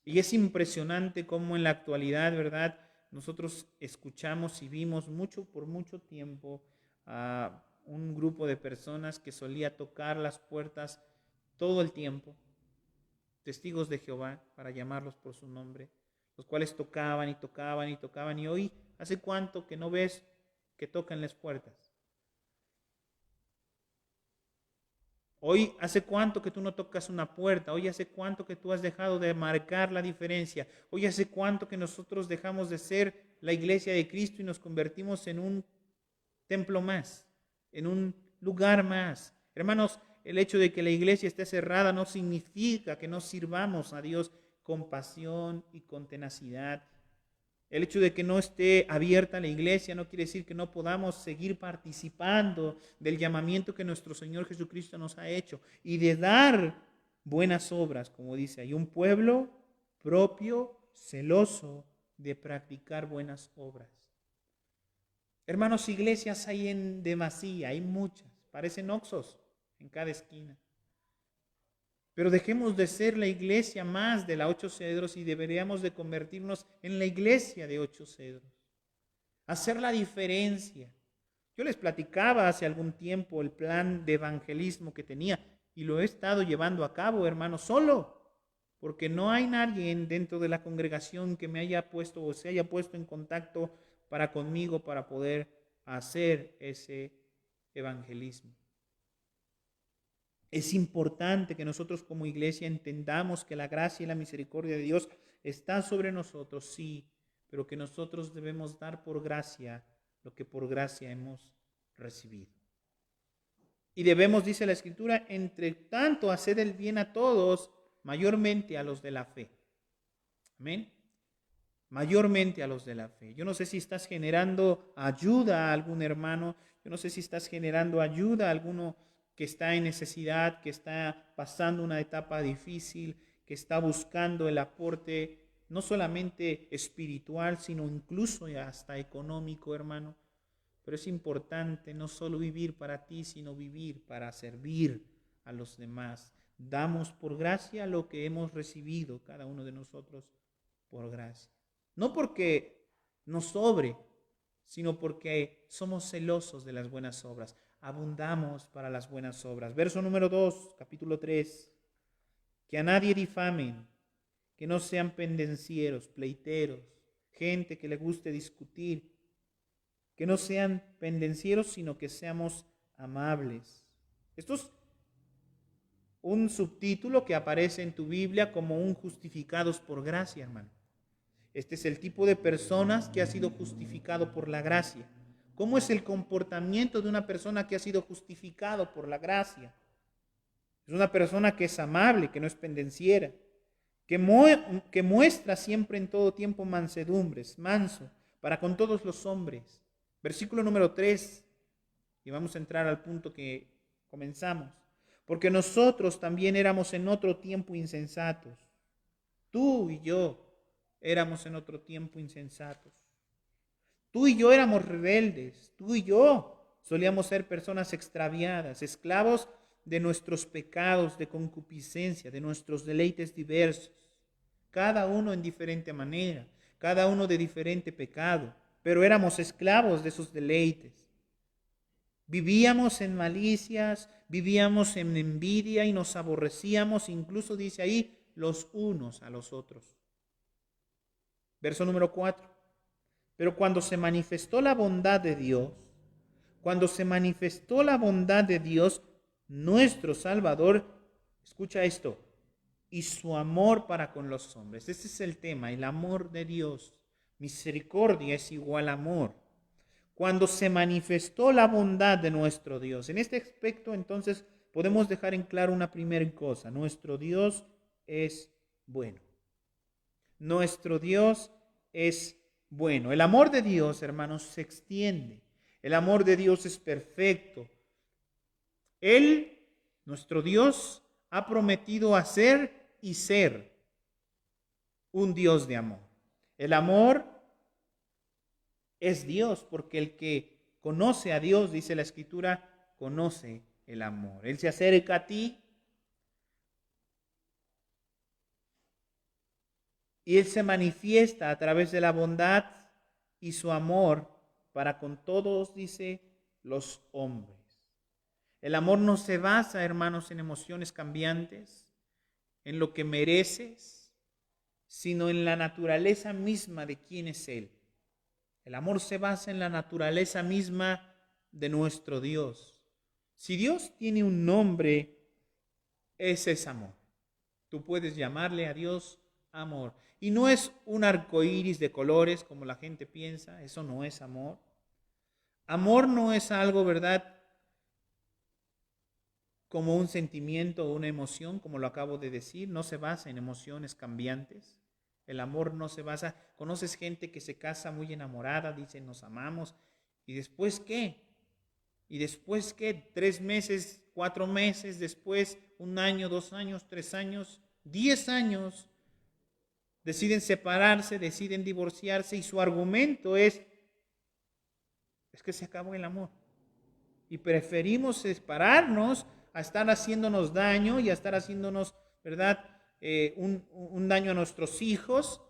Y es impresionante cómo en la actualidad, ¿verdad?, nosotros escuchamos y vimos por mucho tiempo a un grupo de personas que solía tocar las puertas todo el tiempo, testigos de Jehová, para llamarlos por su nombre, los cuales tocaban y tocaban y tocaban, y hoy, ¿hace cuánto que no ves que tocan las puertas? Hoy, ¿hace cuánto que tú no tocas una puerta? Hoy, ¿hace cuánto que tú has dejado de marcar la diferencia? Hoy, ¿hace cuánto que nosotros dejamos de ser la iglesia de Cristo y nos convertimos en un templo más, en un lugar más? Hermanos, el hecho de que la iglesia esté cerrada no significa que no sirvamos a Dios con pasión y con tenacidad. El hecho de que no esté abierta la iglesia no quiere decir que no podamos seguir participando del llamamiento que nuestro Señor Jesucristo nos ha hecho y de dar buenas obras, como dice ahí, un pueblo propio, celoso de practicar buenas obras. Hermanos, iglesias hay en demasía, hay muchas, parecen oxos en cada esquina. Pero dejemos de ser la iglesia más de la Ocho Cedros y deberíamos de convertirnos en la iglesia de Ocho Cedros. Hacer la diferencia. Yo les platicaba hace algún tiempo el plan de evangelismo que tenía y lo he estado llevando a cabo, hermano, solo, porque no hay nadie dentro de la congregación que me haya puesto o se haya puesto en contacto conmigo para poder hacer ese evangelismo. Es importante que nosotros como iglesia entendamos que la gracia y la misericordia de Dios está sobre nosotros, sí, pero que nosotros debemos dar por gracia lo que por gracia hemos recibido. Y debemos, dice la Escritura, entre tanto hacer el bien a todos, mayormente a los de la fe. Amén. Mayormente a los de la fe. Yo no sé si estás generando ayuda a algún hermano, yo no sé si estás generando ayuda a alguno que está en necesidad, que está pasando una etapa difícil, que está buscando el aporte no solamente espiritual, sino incluso hasta económico, hermano. Pero es importante no solo vivir para ti, sino vivir para servir a los demás. Damos por gracia lo que hemos recibido, cada uno de nosotros, por gracia. No porque nos sobre, sino porque somos celosos de las buenas obras. Abundamos para las buenas obras. Verso número 2, capítulo 3. Que a nadie difamen, que no sean pendencieros, pleiteros, gente que le guste discutir, que no sean pendencieros, sino que seamos amables. Esto es un subtítulo que aparece en tu Biblia como un justificados por gracia, hermano. Este es el tipo de personas que ha sido justificado por la gracia. ¿Cómo es el comportamiento de una persona que ha sido justificado por la gracia? Es una persona que es amable, que no es pendenciera, que muestra siempre en todo tiempo mansedumbres, manso, para con todos los hombres. Versículo número 3, y vamos a entrar al punto que comenzamos. Porque nosotros también éramos en otro tiempo insensatos. Tú y yo éramos en otro tiempo insensatos. Tú y yo éramos rebeldes. Tú y yo solíamos ser personas extraviadas, esclavos de nuestros pecados, de concupiscencia, de nuestros deleites diversos. Cada uno en diferente manera, cada uno de diferente pecado, pero éramos esclavos de esos deleites. Vivíamos en malicias, vivíamos en envidia y nos aborrecíamos, incluso dice ahí, los unos a los otros. Verso número 4. Pero cuando se manifestó la bondad de Dios, nuestro Salvador, escucha esto, y su amor para con los hombres. Ese es el tema, el amor de Dios. Misericordia es igual a amor. Cuando se manifestó la bondad de nuestro Dios. En este aspecto, entonces, podemos dejar en claro una primera cosa. Nuestro Dios es bueno. Nuestro Dios es bueno. El amor de Dios, hermanos, se extiende. El amor de Dios es perfecto. Él, nuestro Dios, ha prometido hacer y ser un Dios de amor. El amor es Dios, porque el que conoce a Dios, dice la Escritura, conoce el amor. Él se acerca a ti y Él se manifiesta a través de la bondad y su amor para con todos, dice, los hombres. El amor no se basa, hermanos, en emociones cambiantes, en lo que mereces, sino en la naturaleza misma de quién es Él. El amor se basa en la naturaleza misma de nuestro Dios. Si Dios tiene un nombre, ese es amor. Tú puedes llamarle a Dios amor. Y no es un arco iris de colores como la gente piensa, eso no es amor. Amor no es algo, ¿verdad?, como un sentimiento o una emoción, como lo acabo de decir, no se basa en emociones cambiantes. El amor no se basa, conoces gente que se casa muy enamorada, dicen nos amamos, ¿y después qué? ¿Y después qué? 3 meses, 4 meses, después 1 año, 2 años, 3 años, 10 años, deciden separarse, deciden divorciarse y su argumento es que se acabó el amor. Y preferimos separarnos a estar haciéndonos daño y a estar haciéndonos, ¿verdad?, un daño a nuestros hijos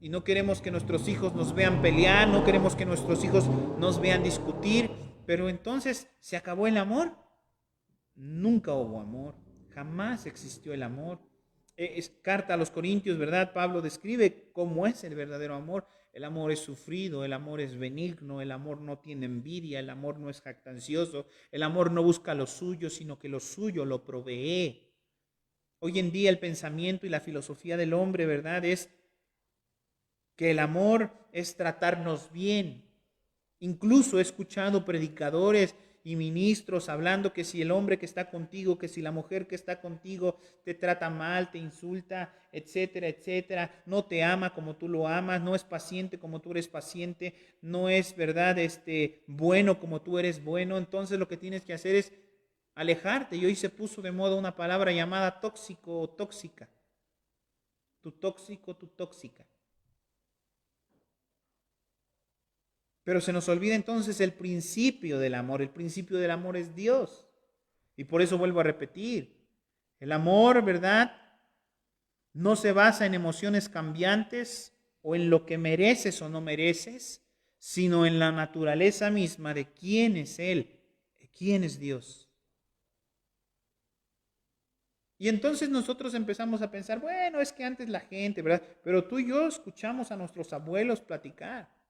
y no queremos que nuestros hijos nos vean pelear, no queremos que nuestros hijos nos vean discutir, pero entonces ¿se acabó el amor? Nunca hubo amor, jamás existió el amor. Es carta a los Corintios, ¿verdad? Pablo describe cómo es el verdadero amor. El amor es sufrido, el amor es benigno, el amor no tiene envidia, el amor no es jactancioso, el amor no busca lo suyo, sino que lo suyo lo provee. Hoy en día el pensamiento y la filosofía del hombre, ¿verdad?, es que el amor es tratarnos bien. Incluso he escuchado predicadores y ministros hablando que si el hombre que está contigo, que si la mujer que está contigo te trata mal, te insulta, etcétera, etcétera, no te ama como tú lo amas, no es paciente como tú eres paciente, no es, ¿verdad?, bueno como tú eres bueno, entonces lo que tienes que hacer es alejarte. Y hoy se puso de moda una palabra llamada tóxico o tóxica. Tu tóxico, tu tóxica. Pero se nos olvida entonces el principio del amor. El principio del amor es Dios. Y por eso vuelvo a repetir. El amor, ¿verdad?, no se basa en emociones cambiantes o en lo que mereces o no mereces, sino en la naturaleza misma de quién es Él, de quién es Dios. Y entonces nosotros empezamos a pensar, bueno, es que antes la gente, ¿verdad? Pero tú y yo escuchamos a nuestros abuelos platicar.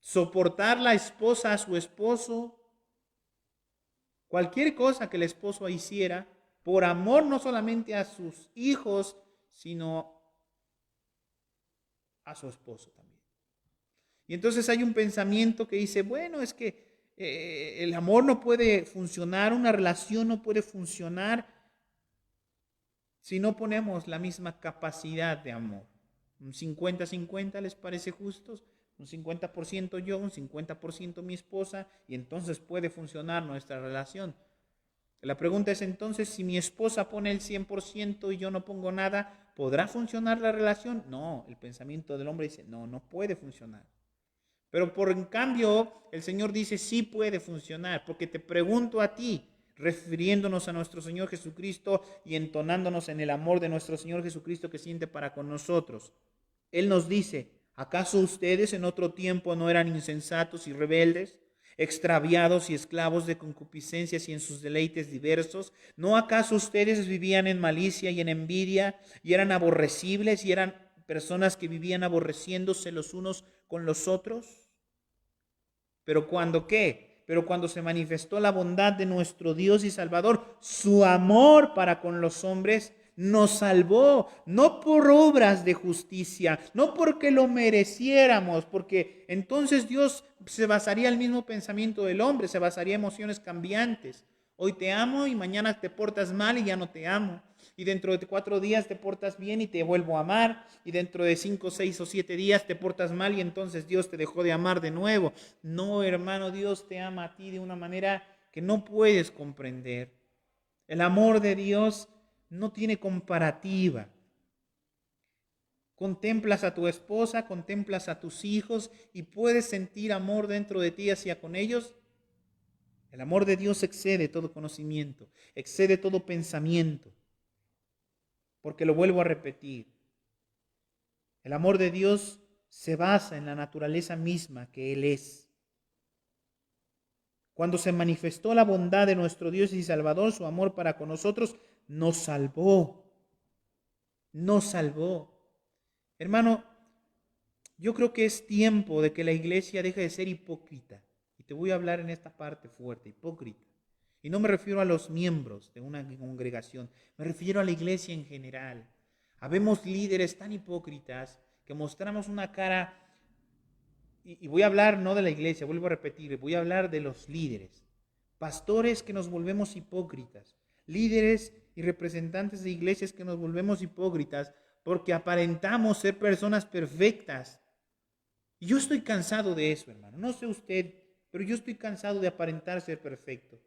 Soportar la esposa a su esposo, cualquier cosa que el esposo hiciera, por amor no solamente a sus hijos, sino a su esposo también. Y entonces hay un pensamiento que dice, bueno, es que el amor no puede funcionar, una relación no puede funcionar si no ponemos la misma capacidad de amor. Un 50-50, ¿les parece justo? Un 50% yo, un 50% mi esposa, y entonces puede funcionar nuestra relación. La pregunta es entonces, si mi esposa pone el 100% y yo no pongo nada, ¿podrá funcionar la relación? No, el pensamiento del hombre dice, no, no puede funcionar. Pero por en cambio, el Señor dice, sí puede funcionar, porque te pregunto a ti, refiriéndonos a nuestro Señor Jesucristo y entonándonos en el amor de nuestro Señor Jesucristo que siente para con nosotros. Él nos dice, ¿acaso ustedes en otro tiempo no eran insensatos y rebeldes, extraviados y esclavos de concupiscencias y en sus deleites diversos? ¿No acaso ustedes vivían en malicia y en envidia y eran aborrecibles y eran personas que vivían aborreciéndose los unos con los otros? ¿Pero cuando qué? Pero cuando se manifestó la bondad de nuestro Dios y Salvador, su amor para con los hombres, nos salvó, no por obras de justicia, no porque lo mereciéramos, porque entonces Dios se basaría en el mismo pensamiento del hombre, se basaría en emociones cambiantes. Hoy te amo y mañana te portas mal y ya no te amo. Y dentro de 4 días te portas bien y te vuelvo a amar. Y dentro de 5, 6 o 7 días te portas mal y entonces Dios te dejó de amar de nuevo. No, hermano, Dios te ama a ti de una manera que no puedes comprender. El amor de Dios no tiene comparativa. Contemplas a tu esposa, contemplas a tus hijos y puedes sentir amor dentro de ti hacia con ellos. El amor de Dios excede todo conocimiento, excede todo pensamiento. Porque lo vuelvo a repetir, el amor de Dios se basa en la naturaleza misma que Él es. Cuando se manifestó la bondad de nuestro Dios y Salvador, su amor para con nosotros, nos salvó. Nos salvó. Hermano, yo creo que es tiempo de que la iglesia deje de ser hipócrita. Y te voy a hablar en esta parte fuerte, hipócrita. Y no me refiero a los miembros de una congregación, me refiero a la iglesia en general. Habemos líderes tan hipócritas que mostramos una cara, y voy a hablar no de la iglesia, vuelvo a repetir, voy a hablar de los líderes. Pastores que nos volvemos hipócritas, líderes y representantes de iglesias que nos volvemos hipócritas porque aparentamos ser personas perfectas. Y yo estoy cansado de eso, hermano. No sé usted, pero yo estoy cansado de aparentar ser perfecto.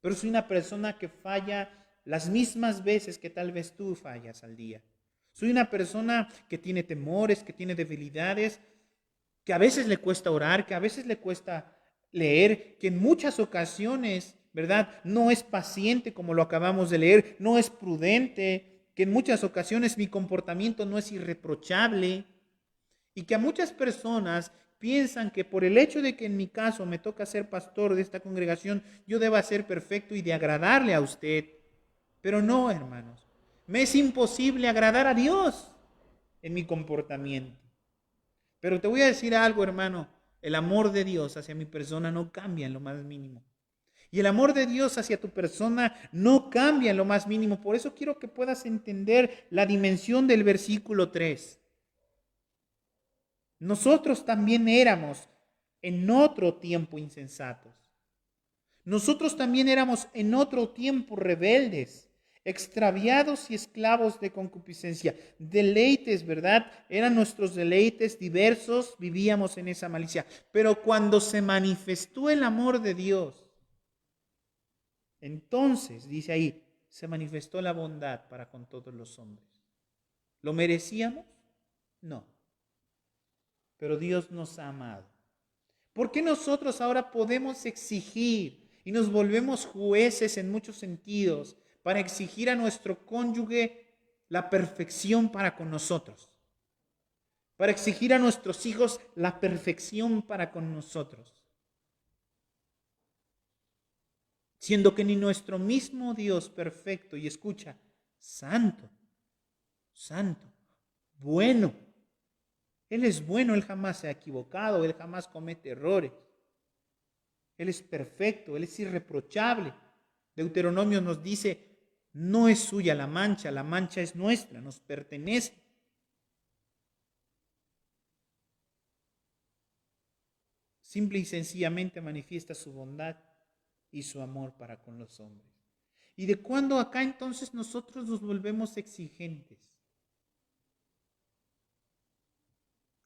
Pero soy una persona que falla las mismas veces que tal vez tú fallas al día. Soy una persona que tiene temores, que tiene debilidades, que a veces le cuesta orar, que a veces le cuesta leer, que en muchas ocasiones, ¿verdad?, no es paciente como lo acabamos de leer, no es prudente, que en muchas ocasiones mi comportamiento no es irreprochable y que a muchas personas piensan que por el hecho de que en mi caso me toca ser pastor de esta congregación, yo deba ser perfecto y de agradarle a usted. Pero no, hermanos, me es imposible agradar a Dios en mi comportamiento. Pero te voy a decir algo, hermano, el amor de Dios hacia mi persona no cambia en lo más mínimo. Y el amor de Dios hacia tu persona no cambia en lo más mínimo. Por eso quiero que puedas entender la dimensión del versículo 3. Nosotros también éramos en otro tiempo insensatos. Nosotros también éramos en otro tiempo rebeldes, extraviados y esclavos de concupiscencia. Deleites, ¿verdad? Eran nuestros deleites diversos, vivíamos en esa malicia. Pero cuando se manifestó el amor de Dios, entonces, dice ahí, se manifestó la bondad para con todos los hombres. ¿Lo merecíamos? No. Pero Dios nos ha amado. ¿Por qué nosotros ahora podemos exigir y nos volvemos jueces en muchos sentidos para exigir a nuestro cónyuge la perfección para con nosotros? Para exigir a nuestros hijos la perfección para con nosotros. Siendo que ni nuestro mismo Dios perfecto, y escucha, santo, bueno. Él es bueno, Él jamás se ha equivocado, Él jamás comete errores. Él es perfecto, Él es irreprochable. Deuteronomio nos dice, no es suya la mancha es nuestra, nos pertenece. Simple y sencillamente manifiesta su bondad y su amor para con los hombres. ¿Y de cuándo acá entonces nosotros nos volvemos exigentes?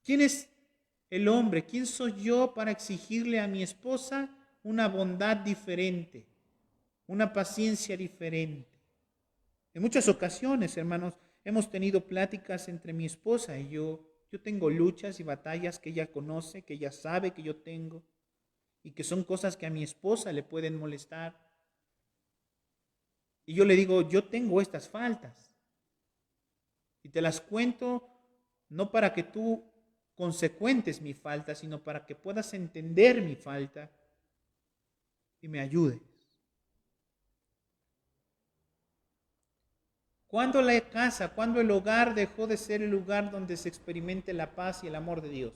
¿Quién es el hombre? ¿Quién soy yo para exigirle a mi esposa una bondad diferente, una paciencia diferente? En muchas ocasiones, hermanos, hemos tenido pláticas entre mi esposa y yo. Yo tengo luchas y batallas que ella conoce, que ella sabe que yo tengo, y que son cosas que a mi esposa le pueden molestar. Y yo le digo, yo tengo estas faltas. Y te las cuento no para que tú consecuentes mi falta, sino para que puedas entender mi falta y me ayudes. ¿Cuándo la casa, cuándo el hogar dejó de ser el lugar donde se experimente la paz y el amor de Dios?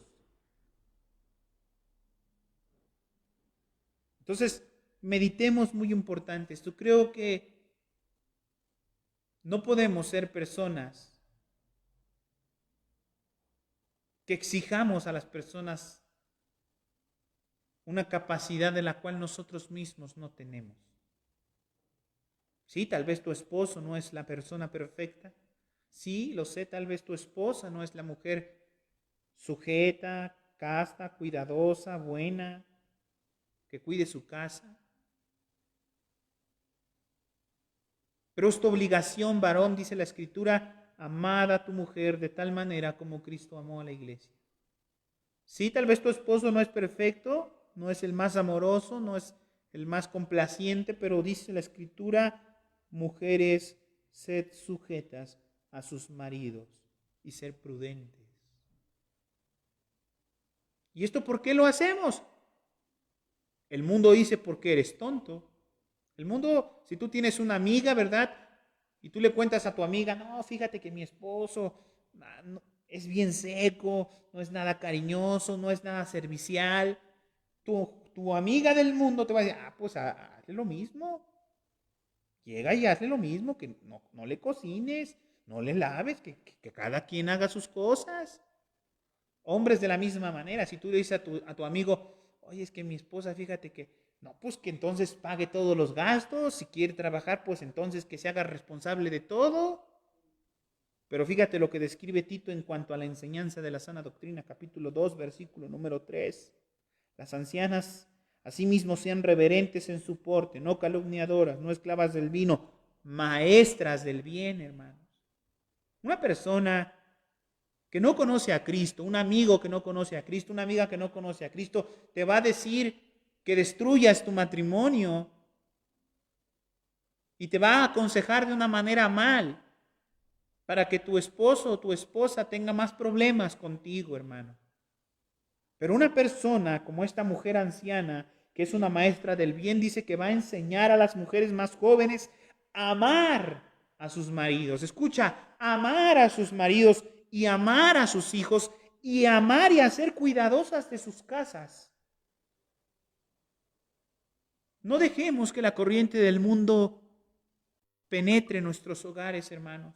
Entonces, meditemos muy importante esto. Creo que no podemos ser personas que exijamos a las personas una capacidad de la cual nosotros mismos no tenemos. Sí, tal vez tu esposo no es la persona perfecta. Sí, lo sé, tal vez tu esposa no es la mujer sujeta, casta, cuidadosa, buena, que cuide su casa. Pero es tu obligación, varón, dice la Escritura, amad a tu mujer de tal manera como Cristo amó a la iglesia. Sí, tal vez tu esposo no es perfecto, no es el más amoroso, no es el más complaciente, pero dice la Escritura, mujeres, sed sujetas a sus maridos y ser prudentes. ¿Y esto por qué lo hacemos? El mundo dice porque eres tonto. El mundo, si tú tienes una amiga, ¿verdad? Y tú le cuentas a tu amiga, no, fíjate que mi esposo es bien seco, no es nada cariñoso, no es nada servicial. Tu amiga del mundo te va a decir, pues hazle lo mismo. Llega y hazle lo mismo, que no le cocines, no le laves, que cada quien haga sus cosas. Hombres de la misma manera, si tú le dices a tu amigo, oye, es que mi esposa, fíjate que, no, pues que entonces pague todos los gastos, si quiere trabajar, pues entonces que se haga responsable de todo. Pero fíjate lo que describe Tito en cuanto a la enseñanza de la sana doctrina, capítulo 2, versículo número 3. Las ancianas asimismo sean reverentes en su porte, no calumniadoras, no esclavas del vino, maestras del bien, hermanos. Una persona que no conoce a Cristo, un amigo que no conoce a Cristo, una amiga que no conoce a Cristo, te va a decir que destruyas tu matrimonio y te va a aconsejar de una manera mal. para que tu esposo o tu esposa tenga más problemas contigo, hermano. Pero una persona como esta mujer anciana, que es una maestra del bien, dice que va a enseñar a las mujeres más jóvenes a amar a sus maridos. Escucha, amar a sus maridos y amar a sus hijos y amar y hacer cuidadosas de sus casas. No dejemos que la corriente del mundo penetre nuestros hogares, hermanos.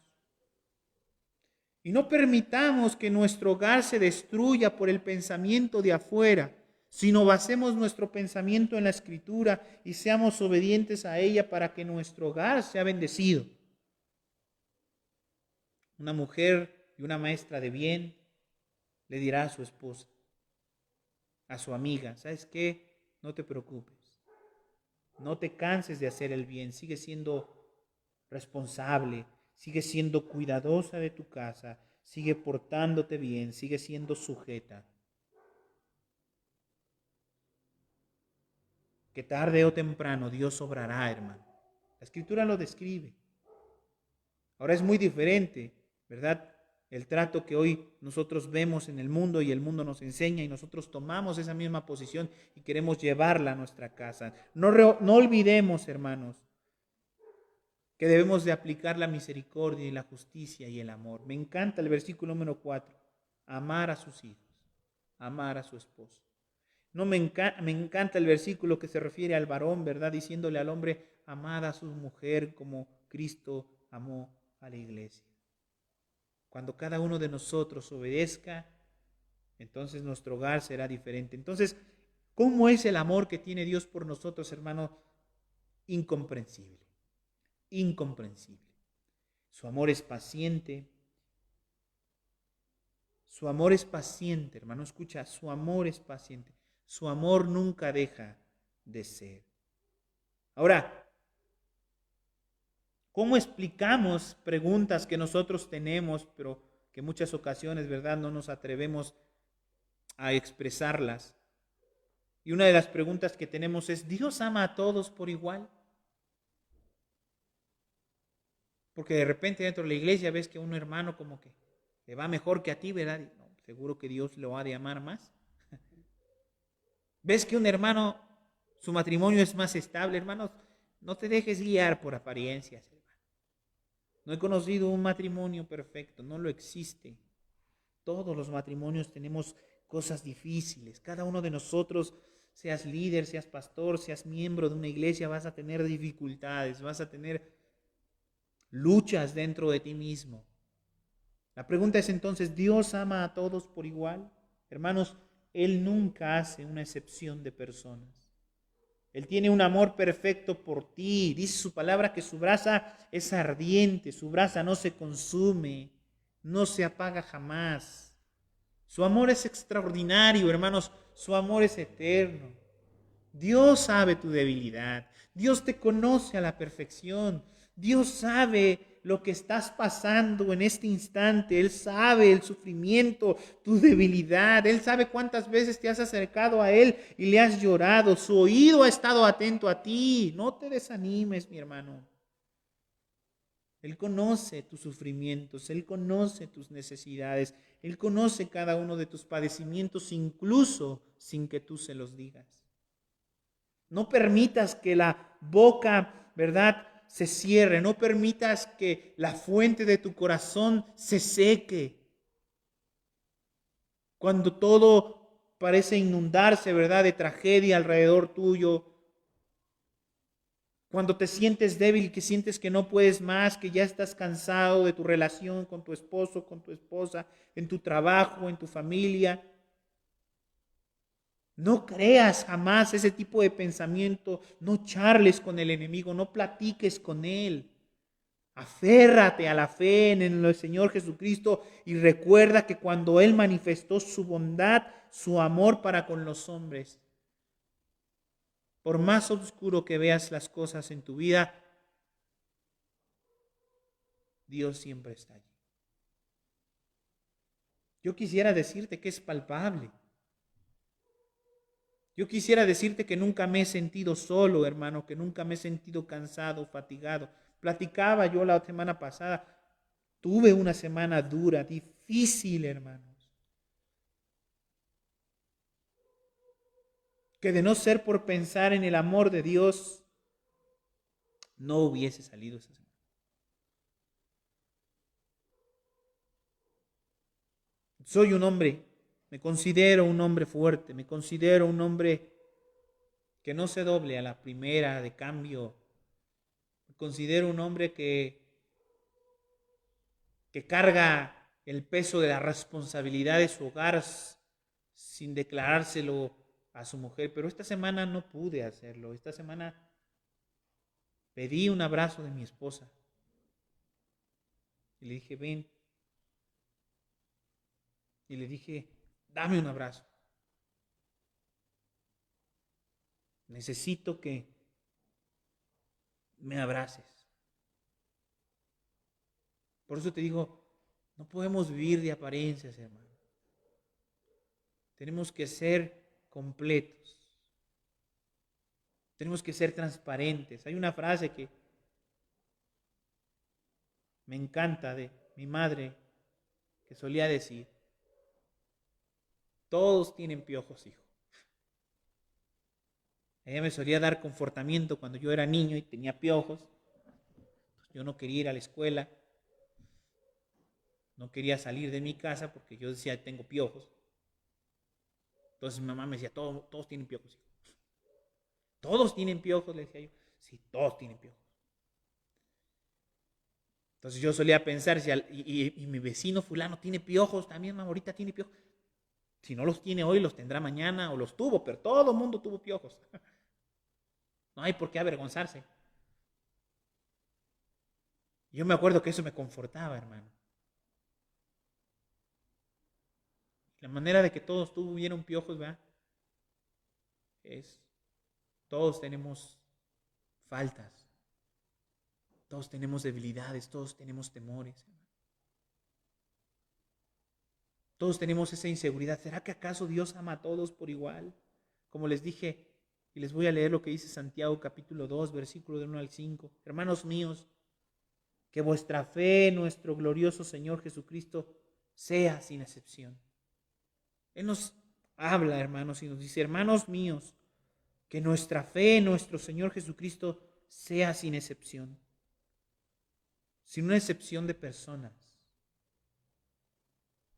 Y no permitamos que nuestro hogar se destruya por el pensamiento de afuera, sino basemos nuestro pensamiento en la Escritura y seamos obedientes a ella para que nuestro hogar sea bendecido. Una mujer y una maestra de bien le dirá a su esposa, a su amiga, ¿sabes qué? No te preocupes, no te canses de hacer el bien, sigue siendo responsable, sigue siendo cuidadosa de tu casa, sigue portándote bien, sigue siendo sujeta. Que tarde o temprano Dios obrará, hermano. La Escritura lo describe. Ahora es muy diferente, ¿verdad? El trato que hoy nosotros vemos en el mundo y el mundo nos enseña y nosotros tomamos esa misma posición y queremos llevarla a nuestra casa. No olvidemos, hermanos, que debemos de aplicar la misericordia y la justicia y el amor. Me encanta el versículo número 4. Amar a sus hijos, amar a su esposo. No me encanta el versículo que se refiere al varón, ¿verdad? Diciéndole al hombre, amad a su mujer como Cristo amó a la iglesia. Cuando cada uno de nosotros obedezca, entonces nuestro hogar será diferente. Entonces, ¿cómo es el amor que tiene Dios por nosotros, hermano? Incomprensible. Incomprensible. Su amor es paciente. Su amor es paciente, hermano. Escucha, su amor es paciente. Su amor nunca deja de ser. Ahora, ¿cómo explicamos preguntas que nosotros tenemos, pero que en muchas ocasiones, ¿verdad?, no nos atrevemos a expresarlas? Y una de las preguntas que tenemos es, ¿Dios ama a todos por igual? Porque de repente dentro de la iglesia ves que un hermano como que le va mejor que a ti, ¿verdad? Y no, seguro que Dios lo ha de amar más. ¿Ves que un hermano, su matrimonio es más estable? Hermanos, no te dejes guiar por apariencias, hermano. No he conocido un matrimonio perfecto, no lo existe. Todos los matrimonios tenemos cosas difíciles. Cada uno de nosotros, seas líder, seas pastor, seas miembro de una iglesia, vas a tener dificultades, vas a tener luchas dentro de ti mismo. La pregunta es entonces, ¿Dios ama a todos por igual? Hermanos, Él nunca hace una excepción de personas. Él tiene un amor perfecto por ti. Dice su palabra que su brasa es ardiente, su brasa no se consume, no se apaga jamás. Su amor es extraordinario, hermanos, su amor es eterno. Dios sabe tu debilidad, Dios te conoce a la perfección, Dios sabe lo que estás pasando en este instante, Él sabe el sufrimiento, tu debilidad, Él sabe cuántas veces te has acercado a Él y le has llorado, su oído ha estado atento a ti, no te desanimes, mi hermano. Él conoce tus sufrimientos, Él conoce tus necesidades, Él conoce cada uno de tus padecimientos, incluso sin que tú se los digas. No permitas que la boca, ¿verdad?, se cierre. No permitas que la fuente de tu corazón se seque. Cuando todo parece inundarse, ¿verdad?, de tragedia alrededor tuyo. Cuando te sientes débil, que sientes que no puedes más, que ya estás cansado de tu relación con tu esposo, con tu esposa, en tu trabajo, en tu familia. No creas jamás ese tipo de pensamiento, no charles con el enemigo, no platiques con él. Aférrate a la fe en el Señor Jesucristo y recuerda que cuando Él manifestó su bondad, su amor para con los hombres, por más oscuro que veas las cosas en tu vida, Dios siempre está allí. Yo quisiera decirte que es palpable. Yo quisiera decirte que nunca me he sentido solo, hermano, que nunca me he sentido cansado, fatigado. Platicaba yo la semana pasada Tuve una semana dura, difícil, hermanos. Que de no ser por pensar en el amor de Dios, no hubiese salido esa semana. Soy un hombre, me considero un hombre fuerte, me considero un hombre que no se doble a la primera de cambio. Me considero un hombre que carga el peso de la responsabilidad de su hogar sin declarárselo a su mujer. Pero esta semana no pude hacerlo. Esta semana pedí un abrazo de mi esposa. Y le dije, ven. Y le dije, dame un abrazo. Necesito que me abraces. Por eso te digo, no podemos vivir de apariencias, hermano. Tenemos que ser completos. Tenemos que ser transparentes. Hay una frase que me encanta de mi madre que solía decir, todos tienen piojos, hijo. Ella me solía dar confortamiento cuando yo era niño y tenía piojos. Yo no quería ir a la escuela. No quería salir de mi casa porque yo decía, tengo piojos. Entonces mi mamá me decía, todos tienen piojos, hijo. Todos tienen piojos, le decía yo. Sí, todos tienen piojos. Entonces yo solía pensar, y mi vecino fulano tiene piojos, también mamá ahorita tiene piojos. Si no los tiene hoy, los tendrá mañana o los tuvo, pero todo el mundo tuvo piojos. No hay por qué avergonzarse. Yo me acuerdo que eso me confortaba, hermano. La manera de que todos tuvieron piojos, ¿verdad? Todos tenemos faltas, todos tenemos debilidades, todos tenemos temores. Todos tenemos esa inseguridad. ¿Será que acaso Dios ama a todos por igual? Como les dije, y les voy a leer lo que dice Santiago capítulo 2, versículo del 1 al 5. Hermanos míos, que vuestra fe en nuestro glorioso Señor Jesucristo sea sin excepción. Él nos habla, hermanos, y nos dice, hermanos míos, que nuestra fe en nuestro Señor Jesucristo sea sin excepción. Sin una excepción de personas.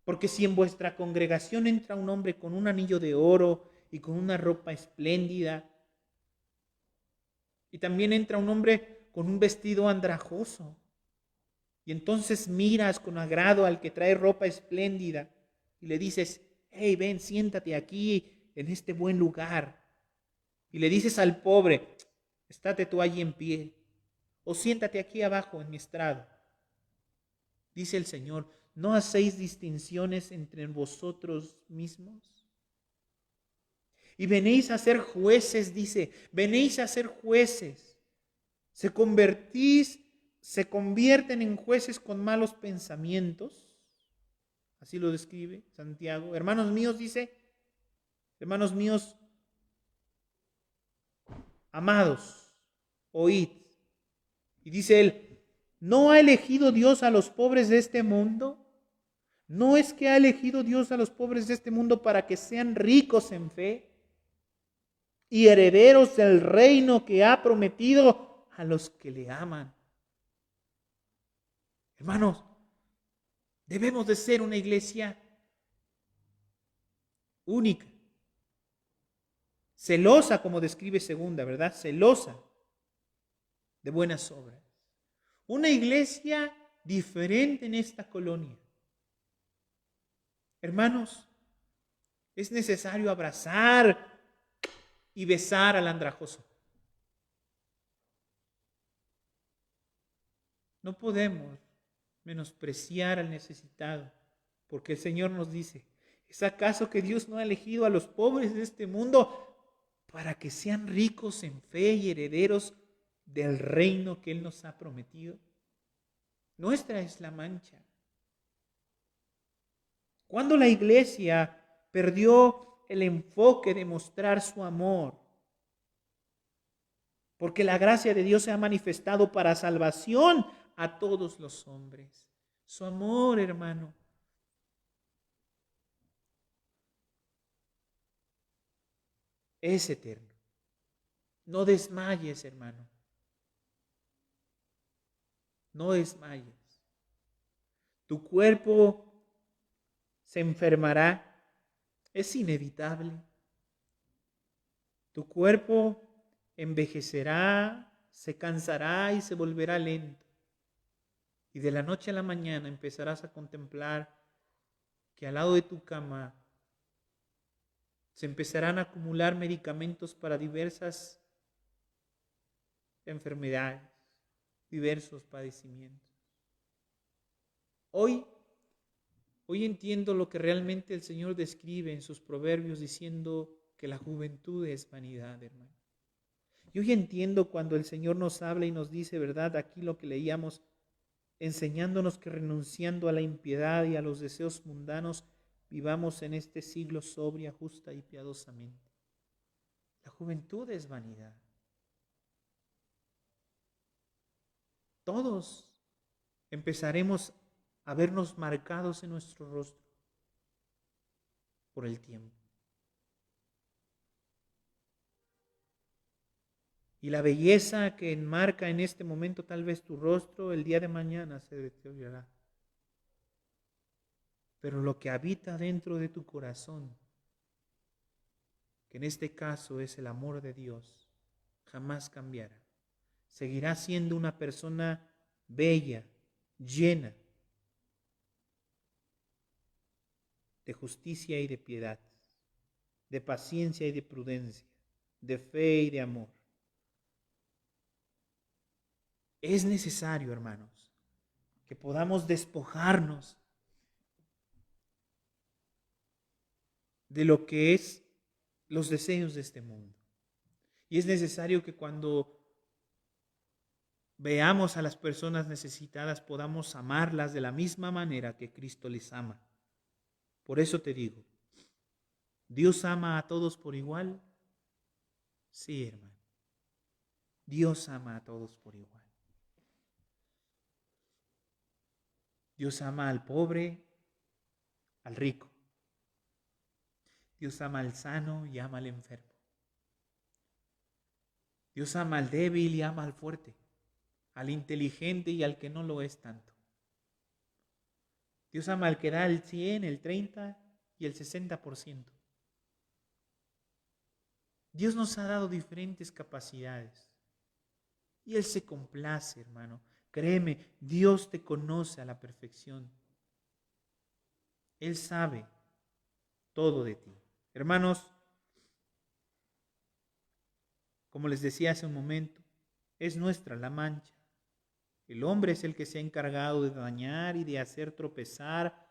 Porque si en vuestra congregación entra un hombre con un anillo de oro y con una ropa espléndida, y también entra un hombre con un vestido andrajoso, y entonces miras con agrado al que trae ropa espléndida y le dices, hey, ven, siéntate aquí en este buen lugar. Y le dices al pobre, estate tú allí en pie, o siéntate aquí abajo en mi estrado. Dice el Señor, ¿no hacéis distinciones entre vosotros mismos? Y venéis a ser jueces, dice, venéis a ser jueces. Se convierten en jueces con malos pensamientos. Así lo describe Santiago. Hermanos míos, dice, hermanos míos, amados, oíd. Y dice él, ¿no ha elegido Dios a los pobres de este mundo? ¿No es que ha elegido Dios a los pobres de este mundo para que sean ricos en fe y herederos del reino que ha prometido a los que le aman? Hermanos, debemos de ser una iglesia única, celosa, como describe Segunda, ¿verdad? Celosa de buenas obras. Una iglesia diferente en esta colonia. Hermanos, es necesario abrazar y besar al andrajoso. No podemos menospreciar al necesitado, porque el Señor nos dice, ¿es acaso que Dios no ha elegido a los pobres de este mundo para que sean ricos en fe y herederos del reino que Él nos ha prometido? Nuestra es la mancha. Cuando la iglesia perdió el enfoque de mostrar su amor, porque la gracia de Dios se ha manifestado para salvación a todos los hombres. Su amor, hermano, es eterno. No desmayes, hermano. No desmayes. Tu cuerpo se enfermará. Es inevitable. Tu cuerpo envejecerá, se cansará y se volverá lento. Y de la noche a la mañana empezarás a contemplar que al lado de tu cama se empezarán a acumular medicamentos para diversas enfermedades, diversos padecimientos. Hoy entiendo lo que realmente el Señor describe en sus proverbios diciendo que la juventud es vanidad, hermano. Y hoy entiendo cuando el Señor nos habla y nos dice, ¿verdad? Aquí lo que leíamos, enseñándonos que renunciando a la impiedad y a los deseos mundanos, vivamos en este siglo sobria, justa y piadosamente. La juventud es vanidad. Todos empezaremos a vernos marcados en nuestro rostro por el tiempo. Y la belleza que enmarca en este momento tal vez tu rostro, el día de mañana se deteriorará. Pero lo que habita dentro de tu corazón, que en este caso es el amor de Dios, jamás cambiará. Seguirás siendo una persona bella, llena de justicia y de piedad, de paciencia y de prudencia, de fe y de amor. Es necesario, hermanos, que podamos despojarnos de lo que es los deseos de este mundo. Y es necesario que cuando veamos a las personas necesitadas podamos amarlas de la misma manera que Cristo les ama. Por eso te digo, ¿Dios ama a todos por igual? Sí, hermano. Dios ama a todos por igual. Dios ama al pobre, al rico. Dios ama al sano y ama al enfermo. Dios ama al débil y ama al fuerte, al inteligente y al que no lo es tanto. Dios ama al que da el 100, el 30 y el 60%. Dios nos ha dado diferentes capacidades y Él se complace, hermano. Créeme, Dios te conoce a la perfección. Él sabe todo de ti. Hermanos, como les decía hace un momento, es nuestra la mancha. El hombre es el que se ha encargado de dañar y de hacer tropezar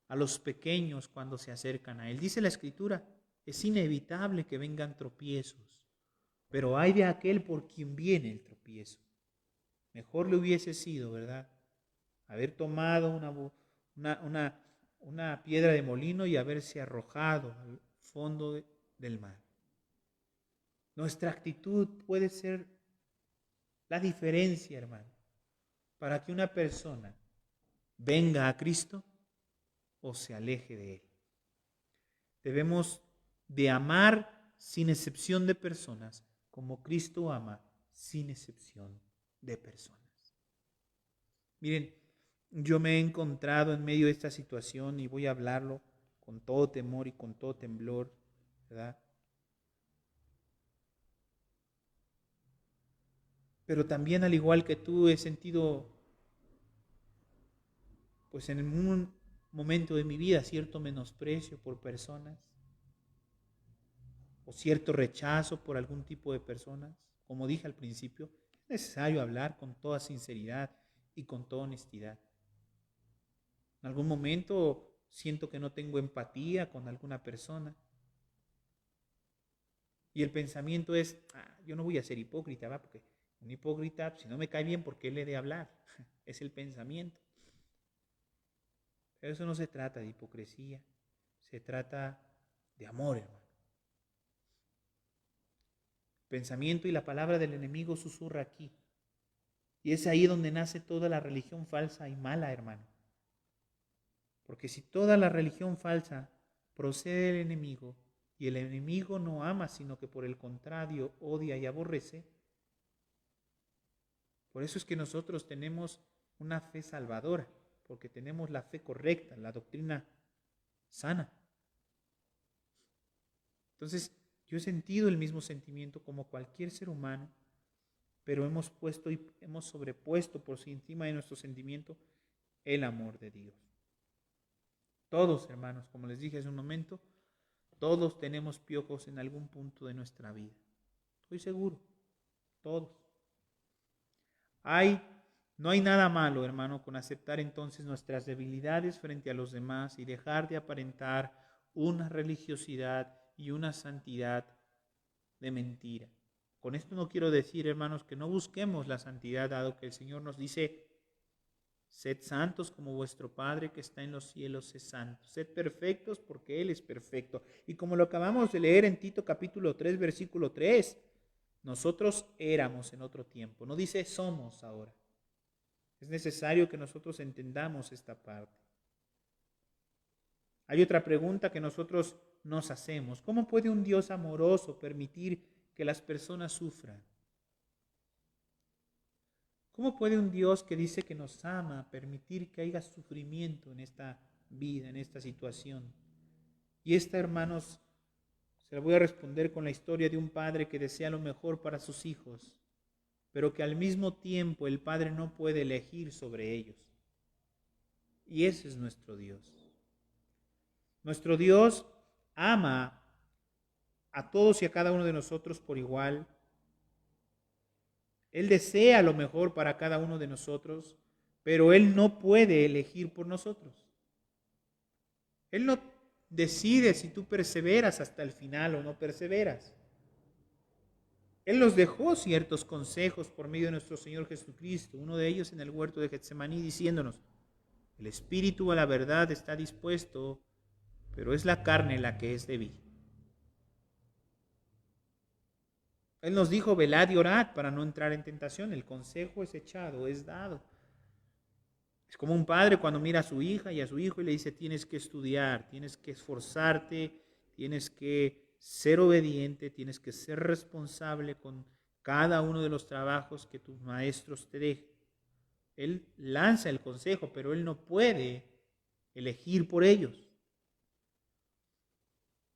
a los pequeños cuando se acercan a él. Dice la Escritura, es inevitable que vengan tropiezos, pero hay de aquel por quien viene el tropiezo. Mejor le hubiese sido, ¿verdad?, haber tomado una piedra de molino y haberse arrojado al fondo del mar. Nuestra actitud puede ser la diferencia, hermano, para que una persona venga a Cristo o se aleje de Él. Debemos de amar sin excepción de personas, como Cristo ama sin excepción de personas. Miren, yo me he encontrado en medio de esta situación y voy a hablarlo con todo temor y con todo temblor, ¿verdad? Pero también, al igual que tú, he sentido, pues en un momento de mi vida, cierto menosprecio por personas o cierto rechazo por algún tipo de personas. Como dije al principio, es necesario hablar con toda sinceridad y con toda honestidad. En algún momento siento que no tengo empatía con alguna persona. Y el pensamiento es, yo no voy a ser hipócrita, ¿va? Porque un hipócrita, si no me cae bien, ¿por qué le he de hablar? Es el pensamiento. Pero eso no se trata de hipocresía, se trata de amor, hermano. El pensamiento y la palabra del enemigo susurra aquí. Y es ahí donde nace toda la religión falsa y mala, hermano. Porque si toda la religión falsa procede del enemigo, y el enemigo no ama, sino que por el contrario odia y aborrece, por eso es que nosotros tenemos una fe salvadora, porque tenemos la fe correcta, la doctrina sana. Entonces, yo he sentido el mismo sentimiento como cualquier ser humano, pero hemos puesto y hemos sobrepuesto por encima de nuestro sentimiento el amor de Dios. Todos, hermanos, como les dije hace un momento, todos tenemos piojos en algún punto de nuestra vida. Estoy seguro, todos. No hay nada malo, hermano, con aceptar entonces nuestras debilidades frente a los demás y dejar de aparentar una religiosidad y una santidad de mentira. Con esto no quiero decir, hermanos, que no busquemos la santidad, dado que el Señor nos dice: sed santos como vuestro Padre que está en los cielos es santo. Sed perfectos porque Él es perfecto. Y como lo acabamos de leer en Tito capítulo 3, versículo 3, nosotros éramos en otro tiempo. No dice somos ahora. Es necesario que nosotros entendamos esta parte. Hay otra pregunta que nosotros nos hacemos. ¿Cómo puede un Dios amoroso permitir que las personas sufran? ¿Cómo puede un Dios que dice que nos ama permitir que haya sufrimiento en esta vida, en esta situación? Y esta, hermanos, se la voy a responder con la historia de un padre que desea lo mejor para sus hijos, pero que al mismo tiempo el padre no puede elegir sobre ellos. Y ese es nuestro Dios. Nuestro Dios ama a todos y a cada uno de nosotros por igual. Él desea lo mejor para cada uno de nosotros, pero Él no puede elegir por nosotros. Él no decide si tú perseveras hasta el final o no perseveras. Él nos dejó ciertos consejos por medio de nuestro Señor Jesucristo, uno de ellos en el huerto de Getsemaní, diciéndonos: el espíritu a la verdad está dispuesto, pero es la carne la que es débil. Él nos dijo: velad y orad para no entrar en tentación. El consejo es echado, es dado. Es como un padre cuando mira a su hija y a su hijo y le dice: tienes que estudiar, tienes que esforzarte, tienes que ser obediente, tienes que ser responsable con cada uno de los trabajos que tus maestros te dejen. Él lanza el consejo, pero él no puede elegir por ellos.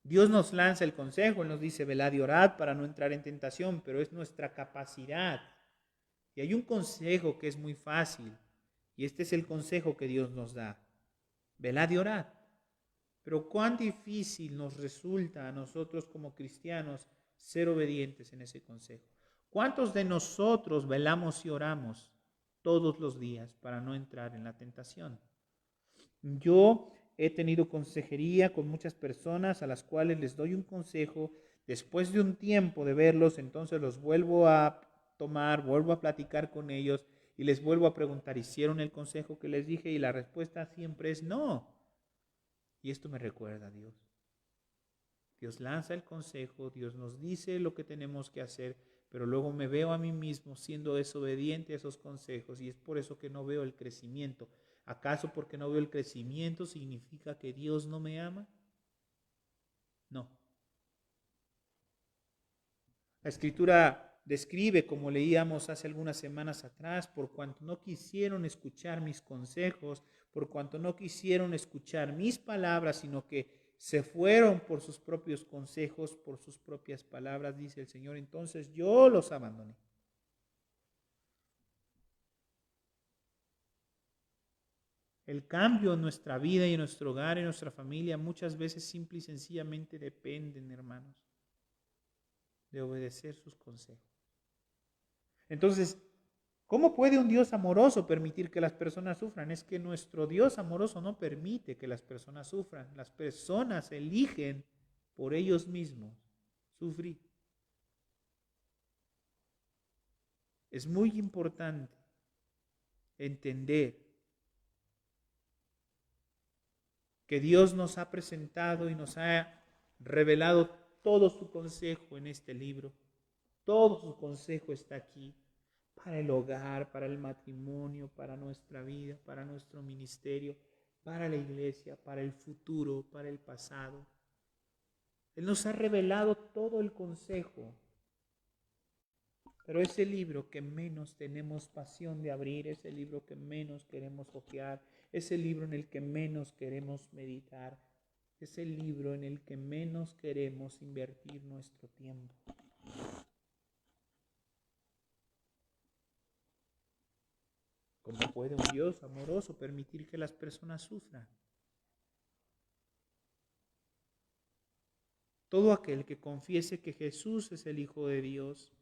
Dios nos lanza el consejo, Él nos dice: velad y orad para no entrar en tentación, pero es nuestra capacidad. Y hay un consejo que es muy fácil, y este es el consejo que Dios nos da: velad y orad. Pero cuán difícil nos resulta a nosotros como cristianos ser obedientes en ese consejo. ¿Cuántos de nosotros velamos y oramos todos los días para no entrar en la tentación? Yo he tenido consejería con muchas personas a las cuales les doy un consejo. Después de un tiempo de verlos, entonces los vuelvo a tomar, vuelvo a platicar con ellos y les vuelvo a preguntar: ¿hicieron el consejo que les dije? Y la respuesta siempre es no. Y esto me recuerda a Dios. Dios lanza el consejo, Dios nos dice lo que tenemos que hacer, pero luego me veo a mí mismo siendo desobediente a esos consejos, y es por eso que no veo el crecimiento. ¿Acaso porque no veo el crecimiento significa que Dios no me ama? No. La Escritura describe, como leíamos hace algunas semanas atrás: por cuanto no quisieron escuchar mis consejos, por cuanto no quisieron escuchar mis palabras, sino que se fueron por sus propios consejos, por sus propias palabras, dice el Señor, entonces yo los abandoné. El cambio en nuestra vida y en nuestro hogar y en nuestra familia muchas veces simple y sencillamente dependen, hermanos, de obedecer sus consejos. Entonces, ¿cómo puede un Dios amoroso permitir que las personas sufran? Es que nuestro Dios amoroso no permite que las personas sufran. Las personas eligen por ellos mismos sufrir. Es muy importante entender que Dios nos ha presentado y nos ha revelado todo su consejo en este libro. Todo su consejo está aquí para el hogar, para el matrimonio, para nuestra vida, para nuestro ministerio. para la iglesia, para el futuro, para el pasado. Él nos ha revelado todo el consejo. Pero ese libro que menos tenemos pasión de abrir, ese libro que menos queremos hojear, ese libro en el que menos queremos meditar, ese libro en el que menos queremos invertir nuestro tiempo. ¿Cómo puede un Dios amoroso permitir que las personas sufran? Todo aquel que confiese que Jesús es el Hijo de Dios,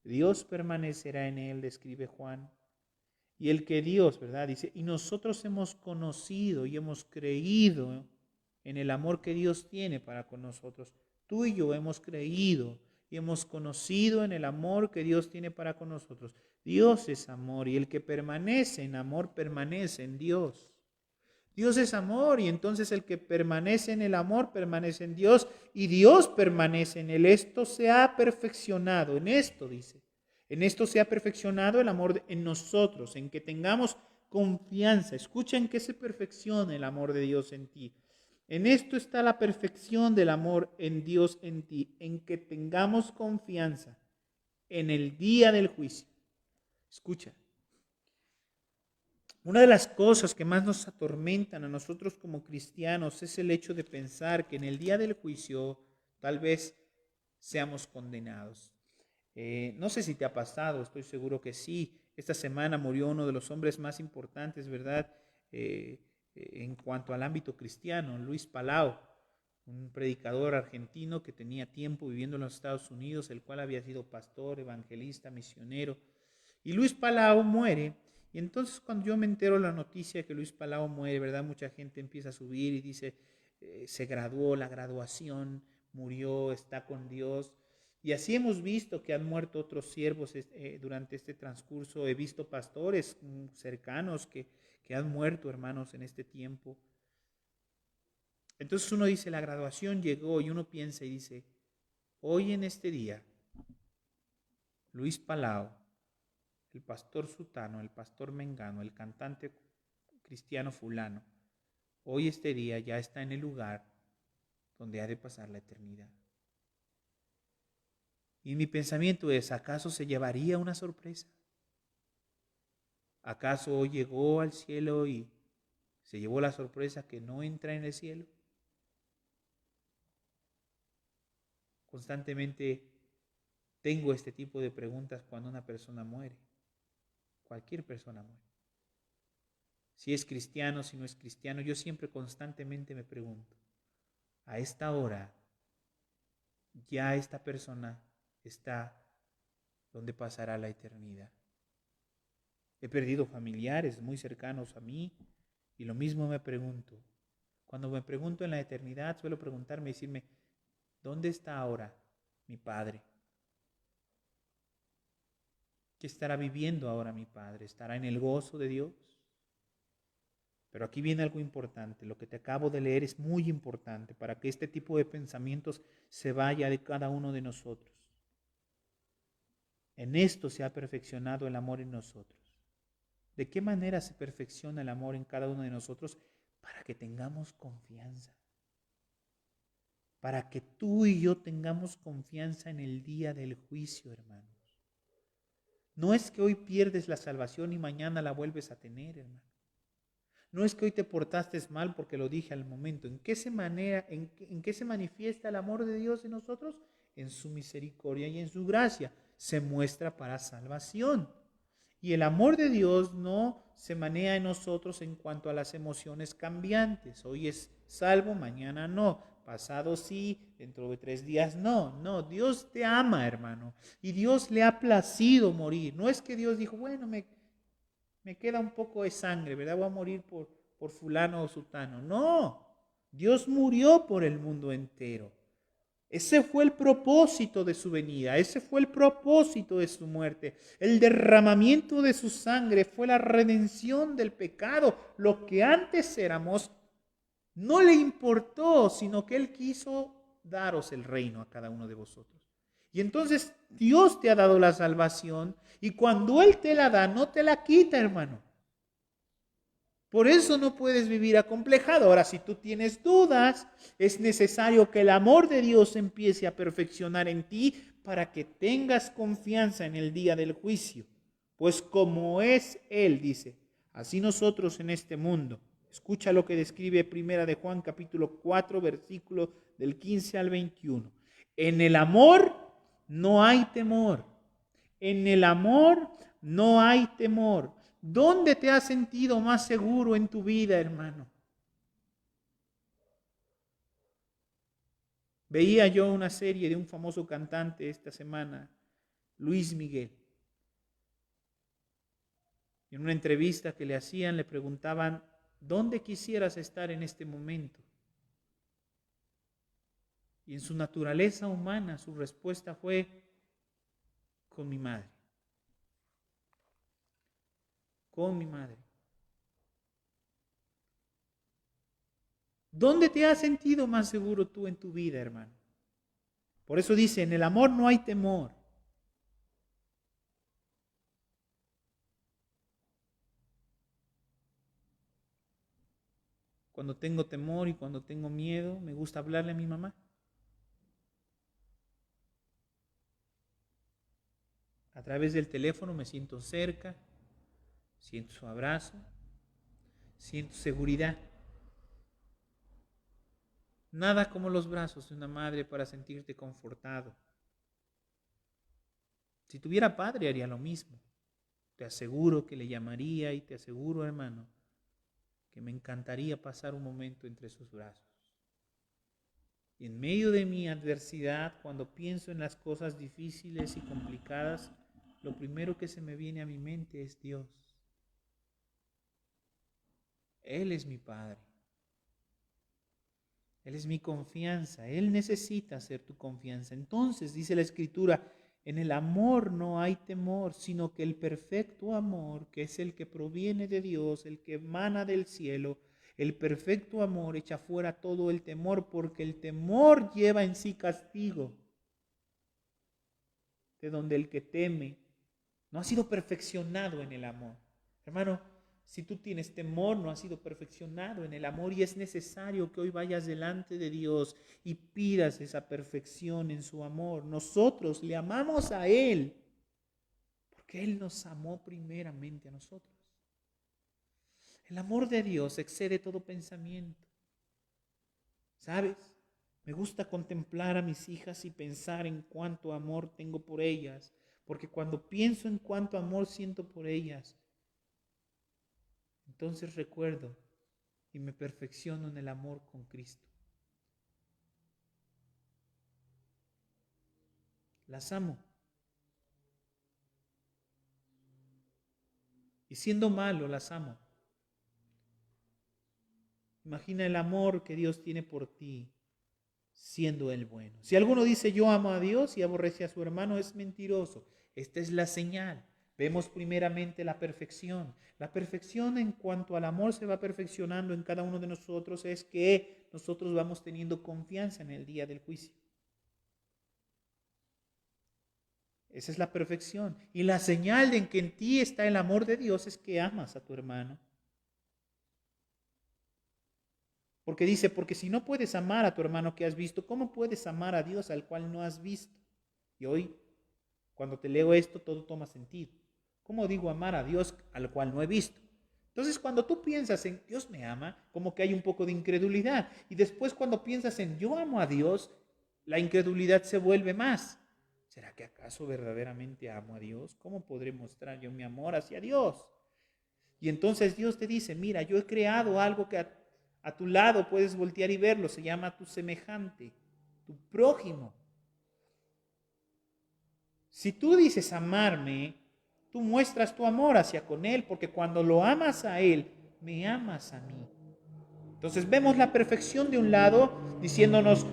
Dios permanecerá en él, describe Juan. Y el que Dios, ¿verdad? Dice, y nosotros hemos conocido y hemos creído en el amor que Dios tiene para con nosotros. Tú y yo hemos creído y hemos conocido en el amor que Dios tiene para con nosotros. Dios es amor y el que permanece en amor permanece en Dios. Dios es amor y entonces el que permanece en el amor permanece en Dios y Dios permanece en él. Esto se ha perfeccionado, en esto dice. En esto se ha perfeccionado el amor en nosotros, en que tengamos confianza. Escucha en qué se perfecciona el amor de Dios en ti. En esto está la perfección del amor en Dios en ti, en que tengamos confianza en el día del juicio. Escucha. Una de las cosas que más nos atormentan a nosotros como cristianos es el hecho de pensar que en el día del juicio tal vez seamos condenados. No sé si te ha pasado, estoy seguro que sí. Esta semana murió uno de los hombres más importantes, ¿verdad? En cuanto al ámbito cristiano, Luis Palau, un predicador argentino que tenía tiempo viviendo en los Estados Unidos, el cual había sido pastor, evangelista, misionero. Y Luis Palau muere. Y entonces cuando yo me entero la noticia de que Luis Palau muere, ¿verdad? Mucha gente empieza a subir y dice, se graduó, la graduación, murió, está con Dios. Y así hemos visto que han muerto otros siervos durante este transcurso. He visto pastores cercanos que han muerto, hermanos, en este tiempo. Entonces uno dice, la graduación llegó y uno piensa y dice, hoy en este día, Luis Palau, el pastor sutano, el pastor mengano, el cantante cristiano fulano, hoy este día ya está en el lugar donde ha de pasar la eternidad. Y mi pensamiento es, ¿acaso se llevaría una sorpresa? ¿Acaso hoy llegó al cielo y se llevó la sorpresa que no entra en el cielo? Constantemente tengo este tipo de preguntas cuando una persona muere. Cualquier persona muere. Si es cristiano, si no es cristiano, yo siempre constantemente me pregunto, a esta hora, ya esta persona está donde pasará la eternidad. He perdido familiares muy cercanos a mí y lo mismo me pregunto. Cuando me pregunto en la eternidad, suelo preguntarme y decirme, ¿dónde está ahora mi padre? ¿Qué estará viviendo ahora mi padre? ¿Estará en el gozo de Dios? Pero aquí viene algo importante. Lo que te acabo de leer es muy importante para que este tipo de pensamientos se vaya de cada uno de nosotros. En esto se ha perfeccionado el amor en nosotros. ¿De qué manera se perfecciona el amor en cada uno de nosotros? Para que tengamos confianza. Para que tú y yo tengamos confianza en el día del juicio, hermanos. No es que hoy pierdes la salvación y mañana la vuelves a tener, hermano. No es que hoy te portaste mal porque lo dije al momento. ¿En qué se manifiesta el amor de Dios en nosotros? En su misericordia y en su gracia. Se muestra para salvación. Y el amor de Dios no se maneja en nosotros en cuanto a las emociones cambiantes. Hoy es salvo, mañana no. Pasado sí, dentro de 3 días no. No, Dios te ama, hermano. Y Dios le ha placido morir. No es que Dios dijo, bueno, me queda un poco de sangre, ¿verdad? Voy a morir por fulano o sutano. No, Dios murió por el mundo entero. Ese fue el propósito de su venida, ese fue el propósito de su muerte. El derramamiento de su sangre fue la redención del pecado. Lo que antes éramos no le importó, sino que Él quiso daros el reino a cada uno de vosotros. Y entonces Dios te ha dado la salvación y cuando Él te la da, no te la quita, hermano. Por eso no puedes vivir acomplejado. Ahora, si tú tienes dudas, es necesario que el amor de Dios empiece a perfeccionar en ti para que tengas confianza en el día del juicio. Pues como es Él, dice, así nosotros en este mundo. Escucha lo que describe Primera de Juan capítulo 4, versículo del 15 al 21. En el amor no hay temor. En el amor no hay temor. ¿Dónde te has sentido más seguro en tu vida, hermano? Veía yo una serie de un famoso cantante esta semana, Luis Miguel. En una entrevista que le hacían, le preguntaban, ¿dónde quisieras estar en este momento? Y en su naturaleza humana, su respuesta fue, con mi madre. Con mi madre. ¿Dónde te has sentido más seguro tú en tu vida, hermano? Por eso dice, en el amor no hay temor. Cuando tengo temor y cuando tengo miedo, me gusta hablarle a mi mamá. A través del teléfono me siento cerca, siento su abrazo, siento seguridad. Nada como los brazos de una madre para sentirte confortado. Si tuviera padre haría lo mismo. Te aseguro que le llamaría y te aseguro, hermano, que me encantaría pasar un momento entre sus brazos. Y en medio de mi adversidad, cuando pienso en las cosas difíciles y complicadas, lo primero que se me viene a mi mente es Dios. Él es mi Padre. Él es mi confianza. Él necesita ser tu confianza. Entonces, dice la Escritura, en el amor no hay temor, sino que el perfecto amor, que es el que proviene de Dios, el que emana del cielo, el perfecto amor echa fuera todo el temor, porque el temor lleva en sí castigo, de donde el que teme no ha sido perfeccionado en el amor. Hermano, si tú tienes temor, no has sido perfeccionado en el amor y es necesario que hoy vayas delante de Dios y pidas esa perfección en su amor. Nosotros le amamos a Él porque Él nos amó primeramente a nosotros. El amor de Dios excede todo pensamiento. ¿Sabes? Me gusta contemplar a mis hijas y pensar en cuánto amor tengo por ellas, porque cuando pienso en cuánto amor siento por ellas, entonces recuerdo y me perfecciono en el amor con Cristo. Las amo. Y siendo malo, las amo. Imagina el amor que Dios tiene por ti, siendo Él bueno. Si alguno dice yo amo a Dios y aborrece a su hermano, es mentiroso. Esta es la señal. Vemos primeramente la perfección. La perfección en cuanto al amor se va perfeccionando en cada uno de nosotros es que nosotros vamos teniendo confianza en el día del juicio. Esa es la perfección. Y la señal de que en ti está el amor de Dios es que amas a tu hermano. Porque dice, porque si no puedes amar a tu hermano que has visto, ¿cómo puedes amar a Dios al cual no has visto? Y hoy, cuando te leo esto, todo toma sentido. ¿Cómo digo amar a Dios al cual no he visto? Entonces, cuando tú piensas en Dios me ama, como que hay un poco de incredulidad. Y después cuando piensas en yo amo a Dios, la incredulidad se vuelve más. ¿Será que acaso verdaderamente amo a Dios? ¿Cómo podré mostrar yo mi amor hacia Dios? Y entonces Dios te dice, mira, yo he creado algo que a tu lado puedes voltear y verlo, se llama tu semejante, tu prójimo. Si tú dices amarme, tú muestras tu amor hacia con Él, porque cuando lo amas a Él, me amas a mí. Entonces vemos la perfección de un lado, diciéndonos,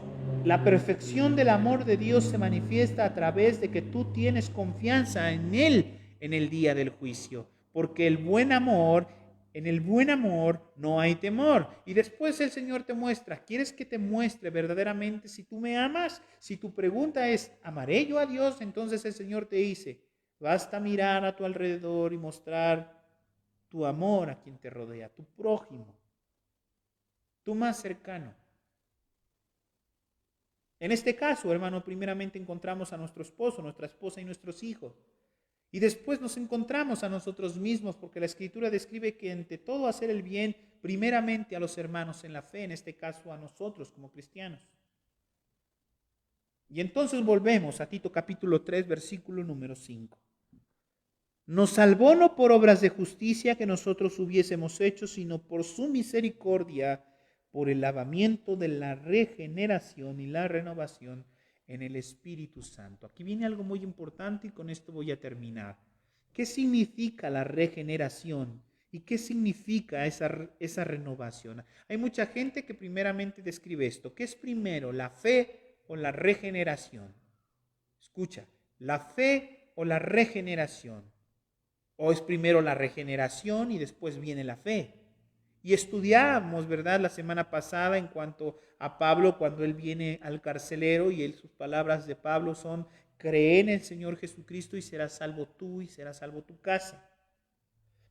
la perfección del amor de Dios se manifiesta a través de que tú tienes confianza en Él en el día del juicio, porque el buen amor, en el buen amor no hay temor. Y después el Señor te muestra, ¿quieres que te muestre verdaderamente si tú me amas? Si tu pregunta es, ¿amaré yo a Dios? Entonces el Señor te dice, basta mirar a tu alrededor y mostrar tu amor a quien te rodea, tu prójimo, tu más cercano. En este caso, hermano, primeramente encontramos a nuestro esposo, nuestra esposa y nuestros hijos. Y después nos encontramos a nosotros mismos, porque la Escritura describe que ante todo hacer el bien, primeramente a los hermanos en la fe, en este caso a nosotros como cristianos. Y entonces volvemos a Tito capítulo 3, versículo número 5. Nos salvó no por obras de justicia que nosotros hubiésemos hecho, sino por su misericordia, por el lavamiento de la regeneración y la renovación en el Espíritu Santo. Aquí viene algo muy importante y con esto voy a terminar. ¿Qué significa la regeneración? ¿Y qué significa esa renovación? Hay mucha gente que primeramente describe esto. ¿Qué es primero, la fe o la regeneración? Escucha, la fe o la regeneración. O es primero la regeneración y después viene la fe. Y estudiamos, ¿verdad?, la semana pasada en cuanto a Pablo, cuando él viene al carcelero y sus palabras de Pablo son: cree en el Señor Jesucristo y serás salvo tú y será salvo tu casa.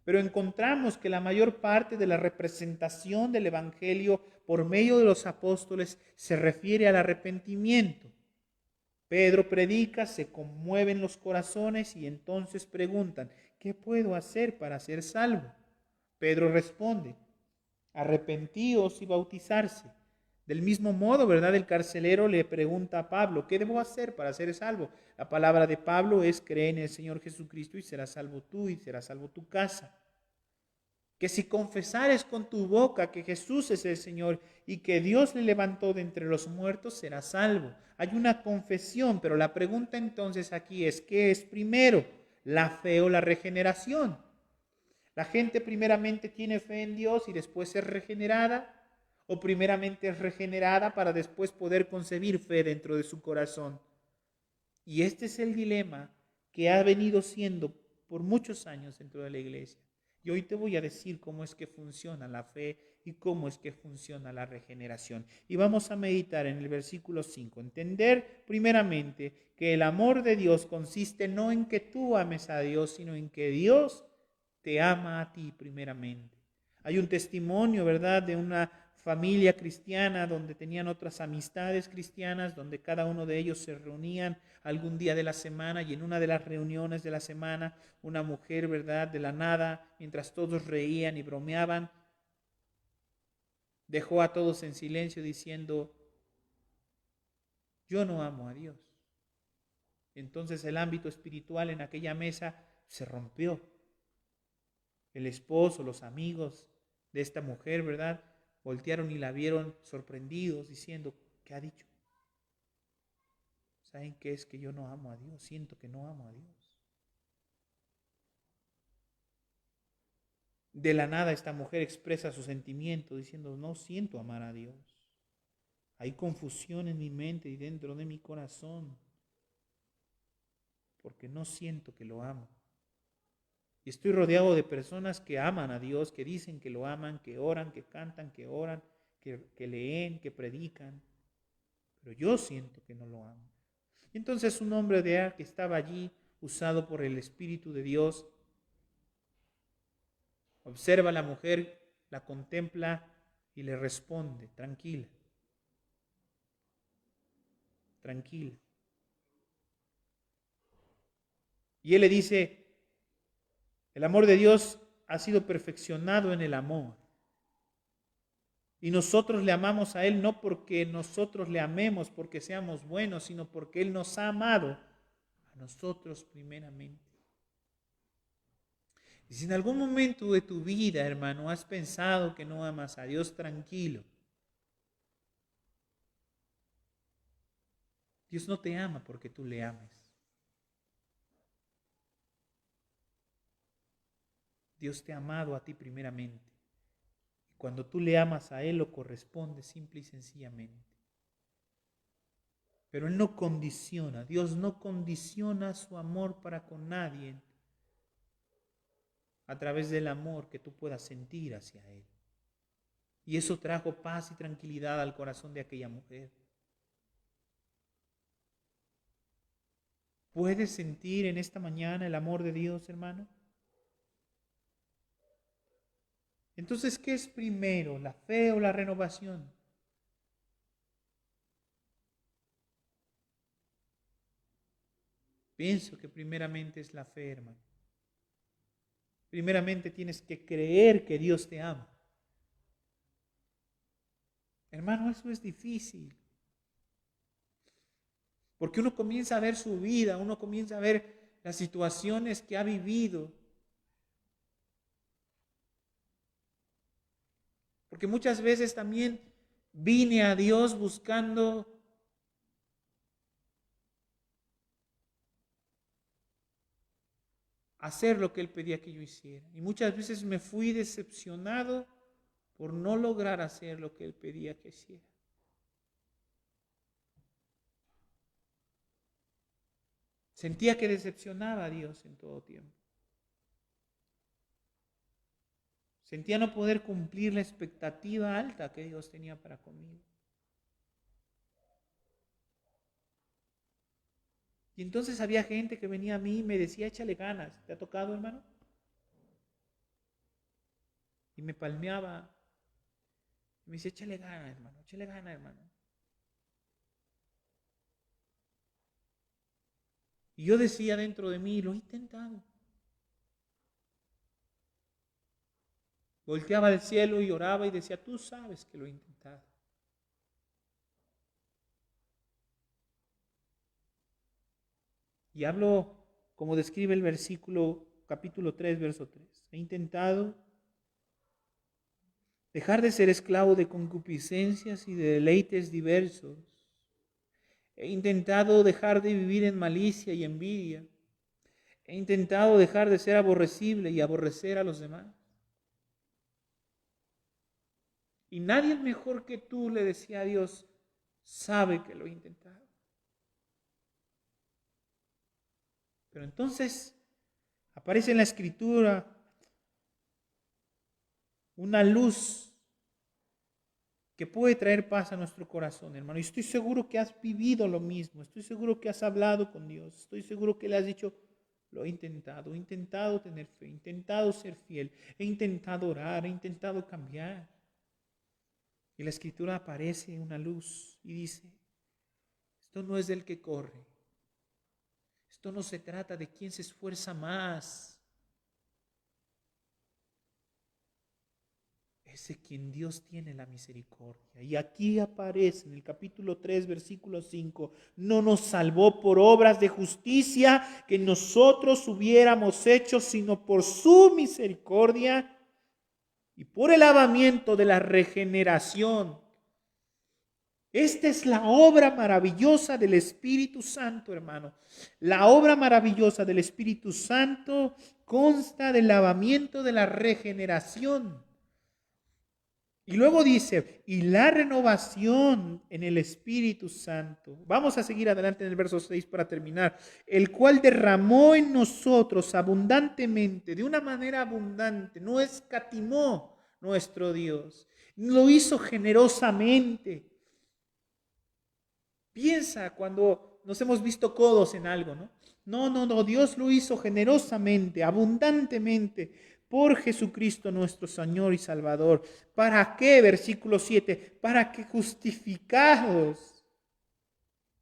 Pero encontramos que la mayor parte de la representación del Evangelio por medio de los apóstoles se refiere al arrepentimiento. Pedro predica, se conmueven los corazones y entonces preguntan: ¿qué puedo hacer para ser salvo? Pedro responde: arrepentíos y bautizarse. Del mismo modo, ¿verdad?, el carcelero le pregunta a Pablo: ¿qué debo hacer para ser salvo? La palabra de Pablo es: cree en el Señor Jesucristo y serás salvo tú y será salvo tu casa. Que si confesares con tu boca que Jesús es el Señor y que Dios le levantó de entre los muertos, serás salvo. Hay una confesión, pero la pregunta entonces aquí es: ¿qué es primero, la fe o la regeneración? ¿La gente primeramente tiene fe en Dios y después es regenerada? ¿O primeramente es regenerada para después poder concebir fe dentro de su corazón? Y este es el dilema que ha venido siendo por muchos años dentro de la iglesia. Y hoy te voy a decir cómo es que funciona la fe y cómo es que funciona la regeneración. Y vamos a meditar en el versículo 5. Entender primeramente que el amor de Dios consiste no en que tú ames a Dios, sino en que Dios te ama a ti primeramente. Hay un testimonio, ¿verdad?, de una familia cristiana donde tenían otras amistades cristianas, donde cada uno de ellos se reunían algún día de la semana, y en una de las reuniones de la semana, una mujer, ¿verdad?, de la nada, mientras todos reían y bromeaban, dejó a todos en silencio diciendo: yo no amo a Dios. Entonces el ámbito espiritual en aquella mesa se rompió. El esposo, los amigos de esta mujer, ¿verdad?, voltearon y la vieron sorprendidos diciendo: ¿qué ha dicho? ¿Saben qué es? Que yo no amo a Dios, siento que no amo a Dios. De la nada esta mujer expresa su sentimiento diciendo: no siento amar a Dios. Hay confusión en mi mente y dentro de mi corazón porque no siento que lo amo. Y estoy rodeado de personas que aman a Dios, que dicen que lo aman, que oran, que cantan, que oran, que leen, que predican. Pero yo siento que no lo amo. Y entonces un hombre que estaba allí, usado por el Espíritu de Dios, observa a la mujer, la contempla y le responde: tranquila, tranquila. Y él le dice: el amor de Dios ha sido perfeccionado en el amor. Y nosotros le amamos a Él no porque nosotros le amemos, porque seamos buenos, sino porque Él nos ha amado a nosotros primeramente. Y si en algún momento de tu vida, hermano, has pensado que no amas a Dios, tranquilo. Dios no te ama porque tú le ames. Dios te ha amado a ti primeramente. Y cuando tú le amas a Él, lo corresponde simple y sencillamente. Pero Él no condiciona, Dios no condiciona su amor para con nadie a través del amor que tú puedas sentir hacia Él. Y eso trajo paz y tranquilidad al corazón de aquella mujer. ¿Puedes sentir en esta mañana el amor de Dios, hermano? Entonces, ¿qué es primero, la fe o la renovación? Pienso que primeramente es la fe, hermano. Primeramente tienes que creer que Dios te ama. Hermano, eso es difícil. Porque uno comienza a ver su vida, uno comienza a ver las situaciones que ha vivido. Porque muchas veces también vine a Dios buscando hacer lo que Él pedía que yo hiciera. Y muchas veces me fui decepcionado por no lograr hacer lo que Él pedía que hiciera. Sentía que decepcionaba a Dios en todo tiempo. Sentía no poder cumplir la expectativa alta que Dios tenía para conmigo. Y entonces había gente que venía a mí y me decía, échale ganas. ¿Te ha tocado, hermano? Y me palmeaba. Y me decía, échale ganas, hermano, échale ganas, hermano. Y yo decía dentro de mí, lo he intentado. Volteaba al cielo y oraba y decía, tú sabes que lo he intentado. Y hablo como describe el versículo, capítulo 3, verso 3. He intentado dejar de ser esclavo de concupiscencias y de deleites diversos. He intentado dejar de vivir en malicia y envidia. He intentado dejar de ser aborrecible y aborrecer a los demás. Y nadie mejor que tú, le decía a Dios, sabe que lo he intentado. Pero entonces aparece en la Escritura una luz que puede traer paz a nuestro corazón, hermano. Y estoy seguro que has vivido lo mismo. Estoy seguro que has hablado con Dios. Estoy seguro que le has dicho, lo he intentado tener fe, he intentado ser fiel, he intentado orar, he intentado cambiar. Y la Escritura aparece una luz y dice, esto no es del que corre. Esto no se trata de quién se esfuerza más. Es de quien Dios tiene la misericordia. Y aquí aparece en el capítulo 3, versículo 5, no nos salvó por obras de justicia que nosotros hubiéramos hecho, sino por su misericordia y por el lavamiento de la regeneración. Esta es la obra maravillosa del Espíritu Santo, hermano. La obra maravillosa del Espíritu Santo consta del lavamiento de la regeneración. Y luego dice, y la renovación en el Espíritu Santo. Vamos a seguir adelante en el verso 6 para terminar. El cual derramó en nosotros abundantemente, de una manera abundante, no escatimó nuestro Dios. Lo hizo generosamente. Piensa cuando nos hemos visto codos en algo, ¿no? No, Dios lo hizo generosamente, abundantemente, por Jesucristo nuestro Señor y Salvador. ¿Para qué? Versículo 7. Para que justificados.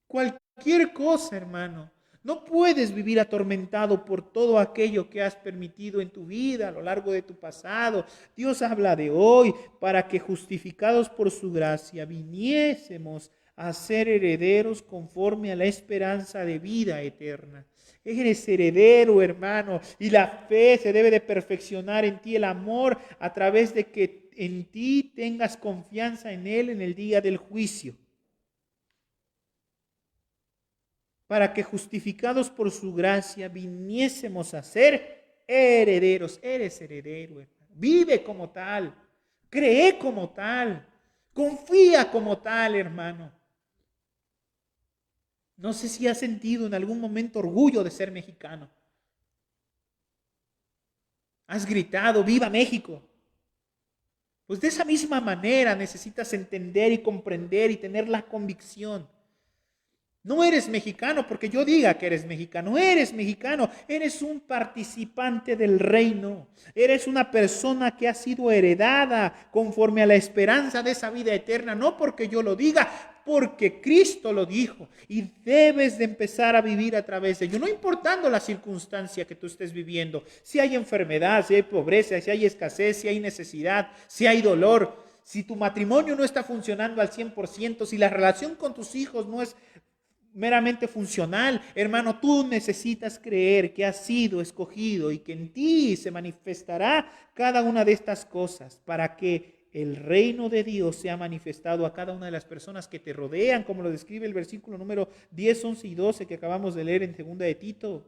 Cualquier cosa, hermano. No puedes vivir atormentado por todo aquello que has permitido en tu vida a lo largo de tu pasado. Dios habla de hoy para que justificados por su gracia viniésemos a ser herederos conforme a la esperanza de vida eterna. Eres heredero, hermano, y la fe se debe de perfeccionar en ti, el amor, a través de que en ti tengas confianza en Él en el día del juicio. Para que justificados por su gracia viniésemos a ser herederos. Eres heredero, hermano. Vive como tal, cree como tal, confía como tal, hermano. No sé si has sentido en algún momento orgullo de ser mexicano. Has gritado, ¡viva México! Pues de esa misma manera necesitas entender y comprender y tener la convicción No eres mexicano porque yo diga que eres mexicano. Eres mexicano. Eres un participante del reino. Eres una persona que ha sido heredada conforme a la esperanza de esa vida eterna. No porque yo lo diga, porque Cristo lo dijo. Y debes de empezar a vivir a través de ello. No importando la circunstancia que tú estés viviendo. Si hay enfermedad, si hay pobreza, si hay escasez, si hay necesidad, si hay dolor. Si tu matrimonio no está funcionando al 100%, si la relación con tus hijos no es meramente funcional, hermano, tú necesitas creer que has sido escogido y que en ti se manifestará cada una de estas cosas para que el reino de Dios sea manifestado a cada una de las personas que te rodean, como lo describe el versículo número 10, 11 y 12 que acabamos de leer en 2 de Tito.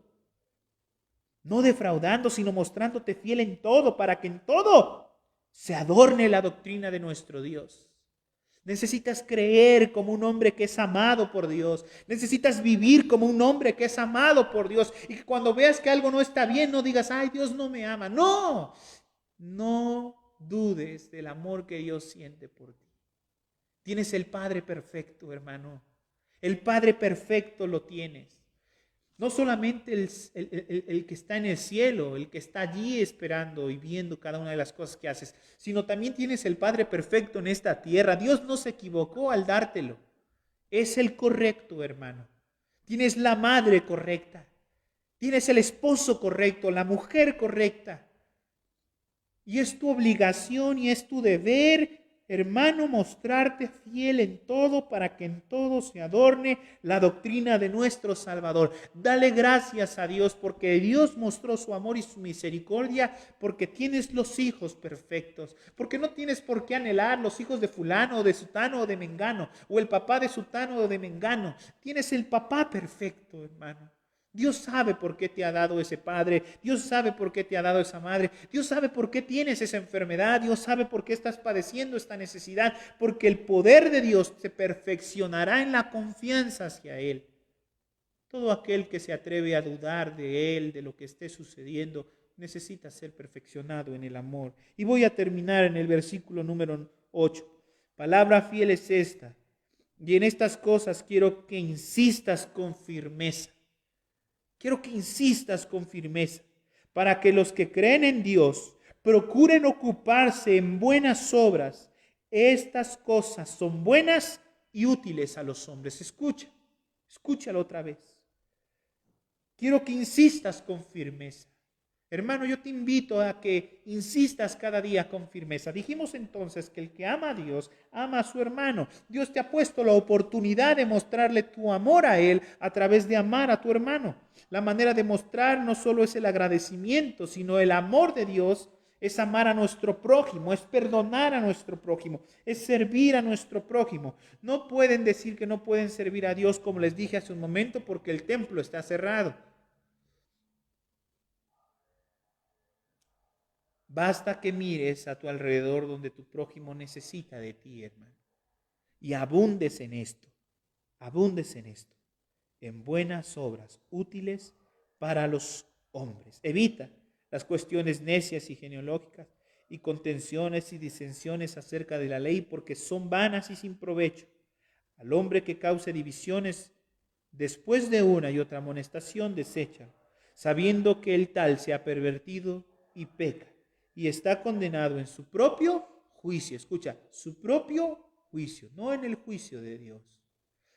No defraudando, sino mostrándote fiel en todo, para que en todo se adorne la doctrina de nuestro Dios. Necesitas creer como un hombre que es amado por Dios. Necesitas vivir como un hombre que es amado por Dios. Y que cuando veas que algo no está bien, no digas, ay, Dios no me ama. No, no dudes del amor que Dios siente por ti. Tienes el Padre perfecto, hermano. El Padre perfecto lo tienes. No solamente el que está en el cielo, el que está allí esperando y viendo cada una de las cosas que haces, sino también tienes el Padre perfecto en esta tierra. Dios no se equivocó al dártelo. Es el correcto, hermano. Tienes la madre correcta. Tienes el esposo correcto, la mujer correcta. Y es tu obligación y es tu deber, hermano, mostrarte fiel en todo para que en todo se adorne la doctrina de nuestro Salvador. Dale gracias a Dios porque Dios mostró su amor y su misericordia porque tienes los hijos perfectos. Porque no tienes por qué anhelar los hijos de fulano o de sutano o de mengano o el papá de sutano o de mengano. Tienes el papá perfecto, hermano. Dios sabe por qué te ha dado ese padre, Dios sabe por qué te ha dado esa madre, Dios sabe por qué tienes esa enfermedad, Dios sabe por qué estás padeciendo esta necesidad, porque el poder de Dios se perfeccionará en la confianza hacia Él. Todo aquel que se atreve a dudar de Él, de lo que esté sucediendo, necesita ser perfeccionado en el amor. Y voy a terminar en el versículo número 8. Palabra fiel es esta, y en estas cosas quiero que insistas con firmeza. Quiero que insistas con firmeza para que los que creen en Dios procuren ocuparse en buenas obras. Estas cosas son buenas y útiles a los hombres. Escúchalo otra vez. Quiero que insistas con firmeza. Hermano, yo te invito a que insistas cada día con firmeza. Dijimos entonces que el que ama a Dios, ama a su hermano. Dios te ha puesto la oportunidad de mostrarle tu amor a Él a través de amar a tu hermano. La manera de mostrar no solo es el agradecimiento, sino el amor de Dios es amar a nuestro prójimo, es perdonar a nuestro prójimo, es servir a nuestro prójimo. No pueden decir que no pueden servir a Dios, como les dije hace un momento, porque el templo está cerrado. Basta que mires a tu alrededor donde tu prójimo necesita de ti, hermano. Y abundes en esto, en buenas obras útiles para los hombres. Evita las cuestiones necias y genealógicas y contenciones y disensiones acerca de la ley, porque son vanas y sin provecho. Al hombre que cause divisiones después de una y otra amonestación, desecha, sabiendo que el tal se ha pervertido y peca. Y está condenado en su propio juicio. Escucha, su propio juicio, no en el juicio de Dios.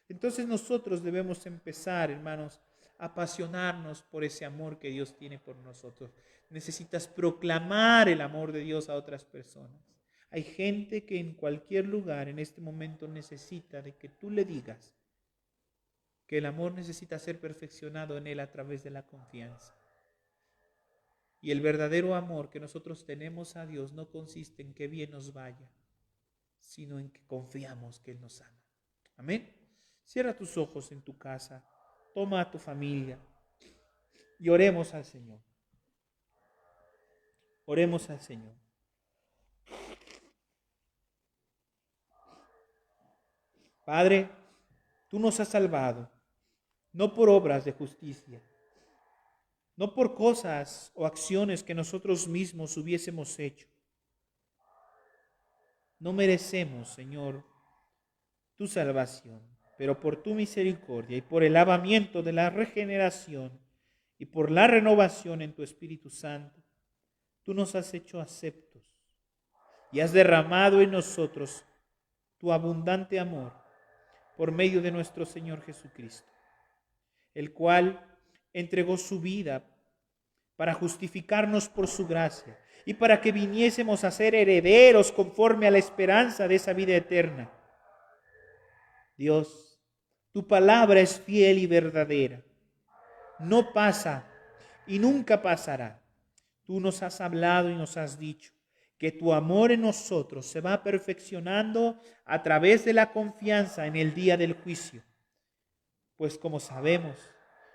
Entonces nosotros debemos empezar, hermanos, a apasionarnos por ese amor que Dios tiene por nosotros. Necesitas proclamar el amor de Dios a otras personas. Hay gente que en cualquier lugar en este momento necesita de que tú le digas que el amor necesita ser perfeccionado en él a través de la confianza. Y el verdadero amor que nosotros tenemos a Dios no consiste en que bien nos vaya, sino en que confiamos que Él nos ama. Amén. Cierra tus ojos en tu casa, toma a tu familia y oremos al Señor. Oremos al Señor. Padre, tú nos has salvado, no por obras de justicia, no por cosas o acciones que nosotros mismos hubiésemos hecho. No merecemos, Señor, tu salvación, pero por tu misericordia y por el lavamiento de la regeneración y por la renovación en tu Espíritu Santo, tú nos has hecho aceptos y has derramado en nosotros tu abundante amor por medio de nuestro Señor Jesucristo, el cual entregó su vida para justificarnos por su gracia y para que viniésemos a ser herederos conforme a la esperanza de esa vida eterna. Dios, tu palabra es fiel y verdadera. No pasa y nunca pasará. Tú nos has hablado y nos has dicho que tu amor en nosotros se va perfeccionando a través de la confianza en el día del juicio. Pues como sabemos,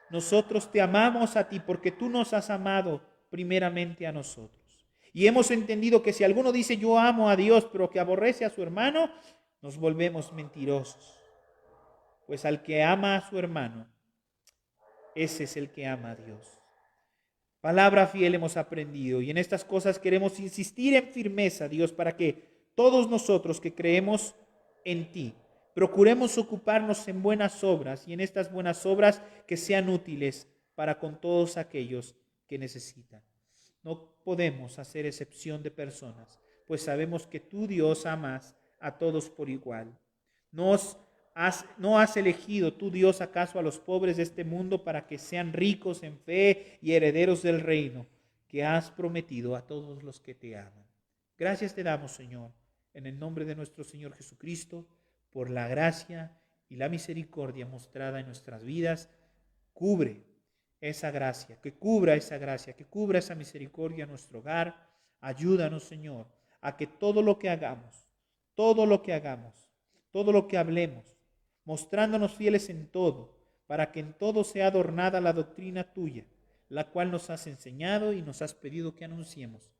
nosotros te amamos a ti porque tú nos has amado primeramente a nosotros. Y hemos entendido que si alguno dice yo amo a Dios pero que aborrece a su hermano, nos volvemos mentirosos. Pues al que ama a su hermano, ese es el que ama a Dios. Palabra fiel hemos aprendido y en estas cosas queremos insistir en firmeza, Dios, para que todos nosotros que creemos en ti, procuremos ocuparnos en buenas obras y en estas buenas obras que sean útiles para con todos aquellos que necesitan. No podemos hacer excepción de personas, pues sabemos que tú, Dios, amas a todos por igual. ¿No has elegido tú, Dios, acaso a los pobres de este mundo para que sean ricos en fe y herederos del reino que has prometido a todos los que te aman? Gracias te damos, Señor, en el nombre de nuestro Señor Jesucristo, por la gracia y la misericordia mostrada en nuestras vidas. Cubre esa gracia, que cubra esa gracia, que cubra esa misericordia en nuestro hogar. Ayúdanos, Señor, a que todo lo que hagamos, todo lo que hablemos, mostrándonos fieles en todo, para que en todo sea adornada la doctrina tuya, la cual nos has enseñado y nos has pedido que anunciemos.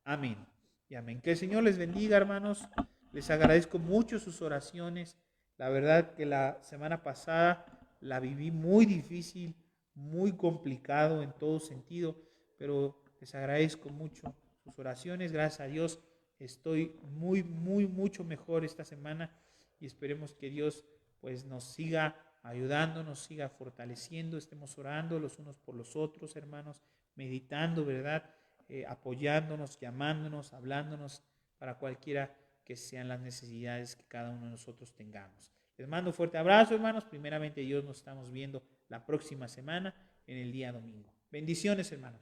Amén y amén. Que el Señor les bendiga, hermanos. Les agradezco mucho sus oraciones. La verdad que la semana pasada la viví muy difícil, muy complicado en todo sentido, pero les agradezco mucho sus oraciones. Gracias a Dios estoy mucho mejor esta semana y esperemos que Dios pues nos siga ayudando, nos siga fortaleciendo, estemos orando los unos por los otros, hermanos, meditando, ¿verdad? Apoyándonos, llamándonos, hablándonos para cualquiera que sean las necesidades que cada uno de nosotros tengamos. Les mando un fuerte abrazo, hermanos. Primeramente Dios, nos estamos viendo la próxima semana en el día domingo. Bendiciones, hermanos.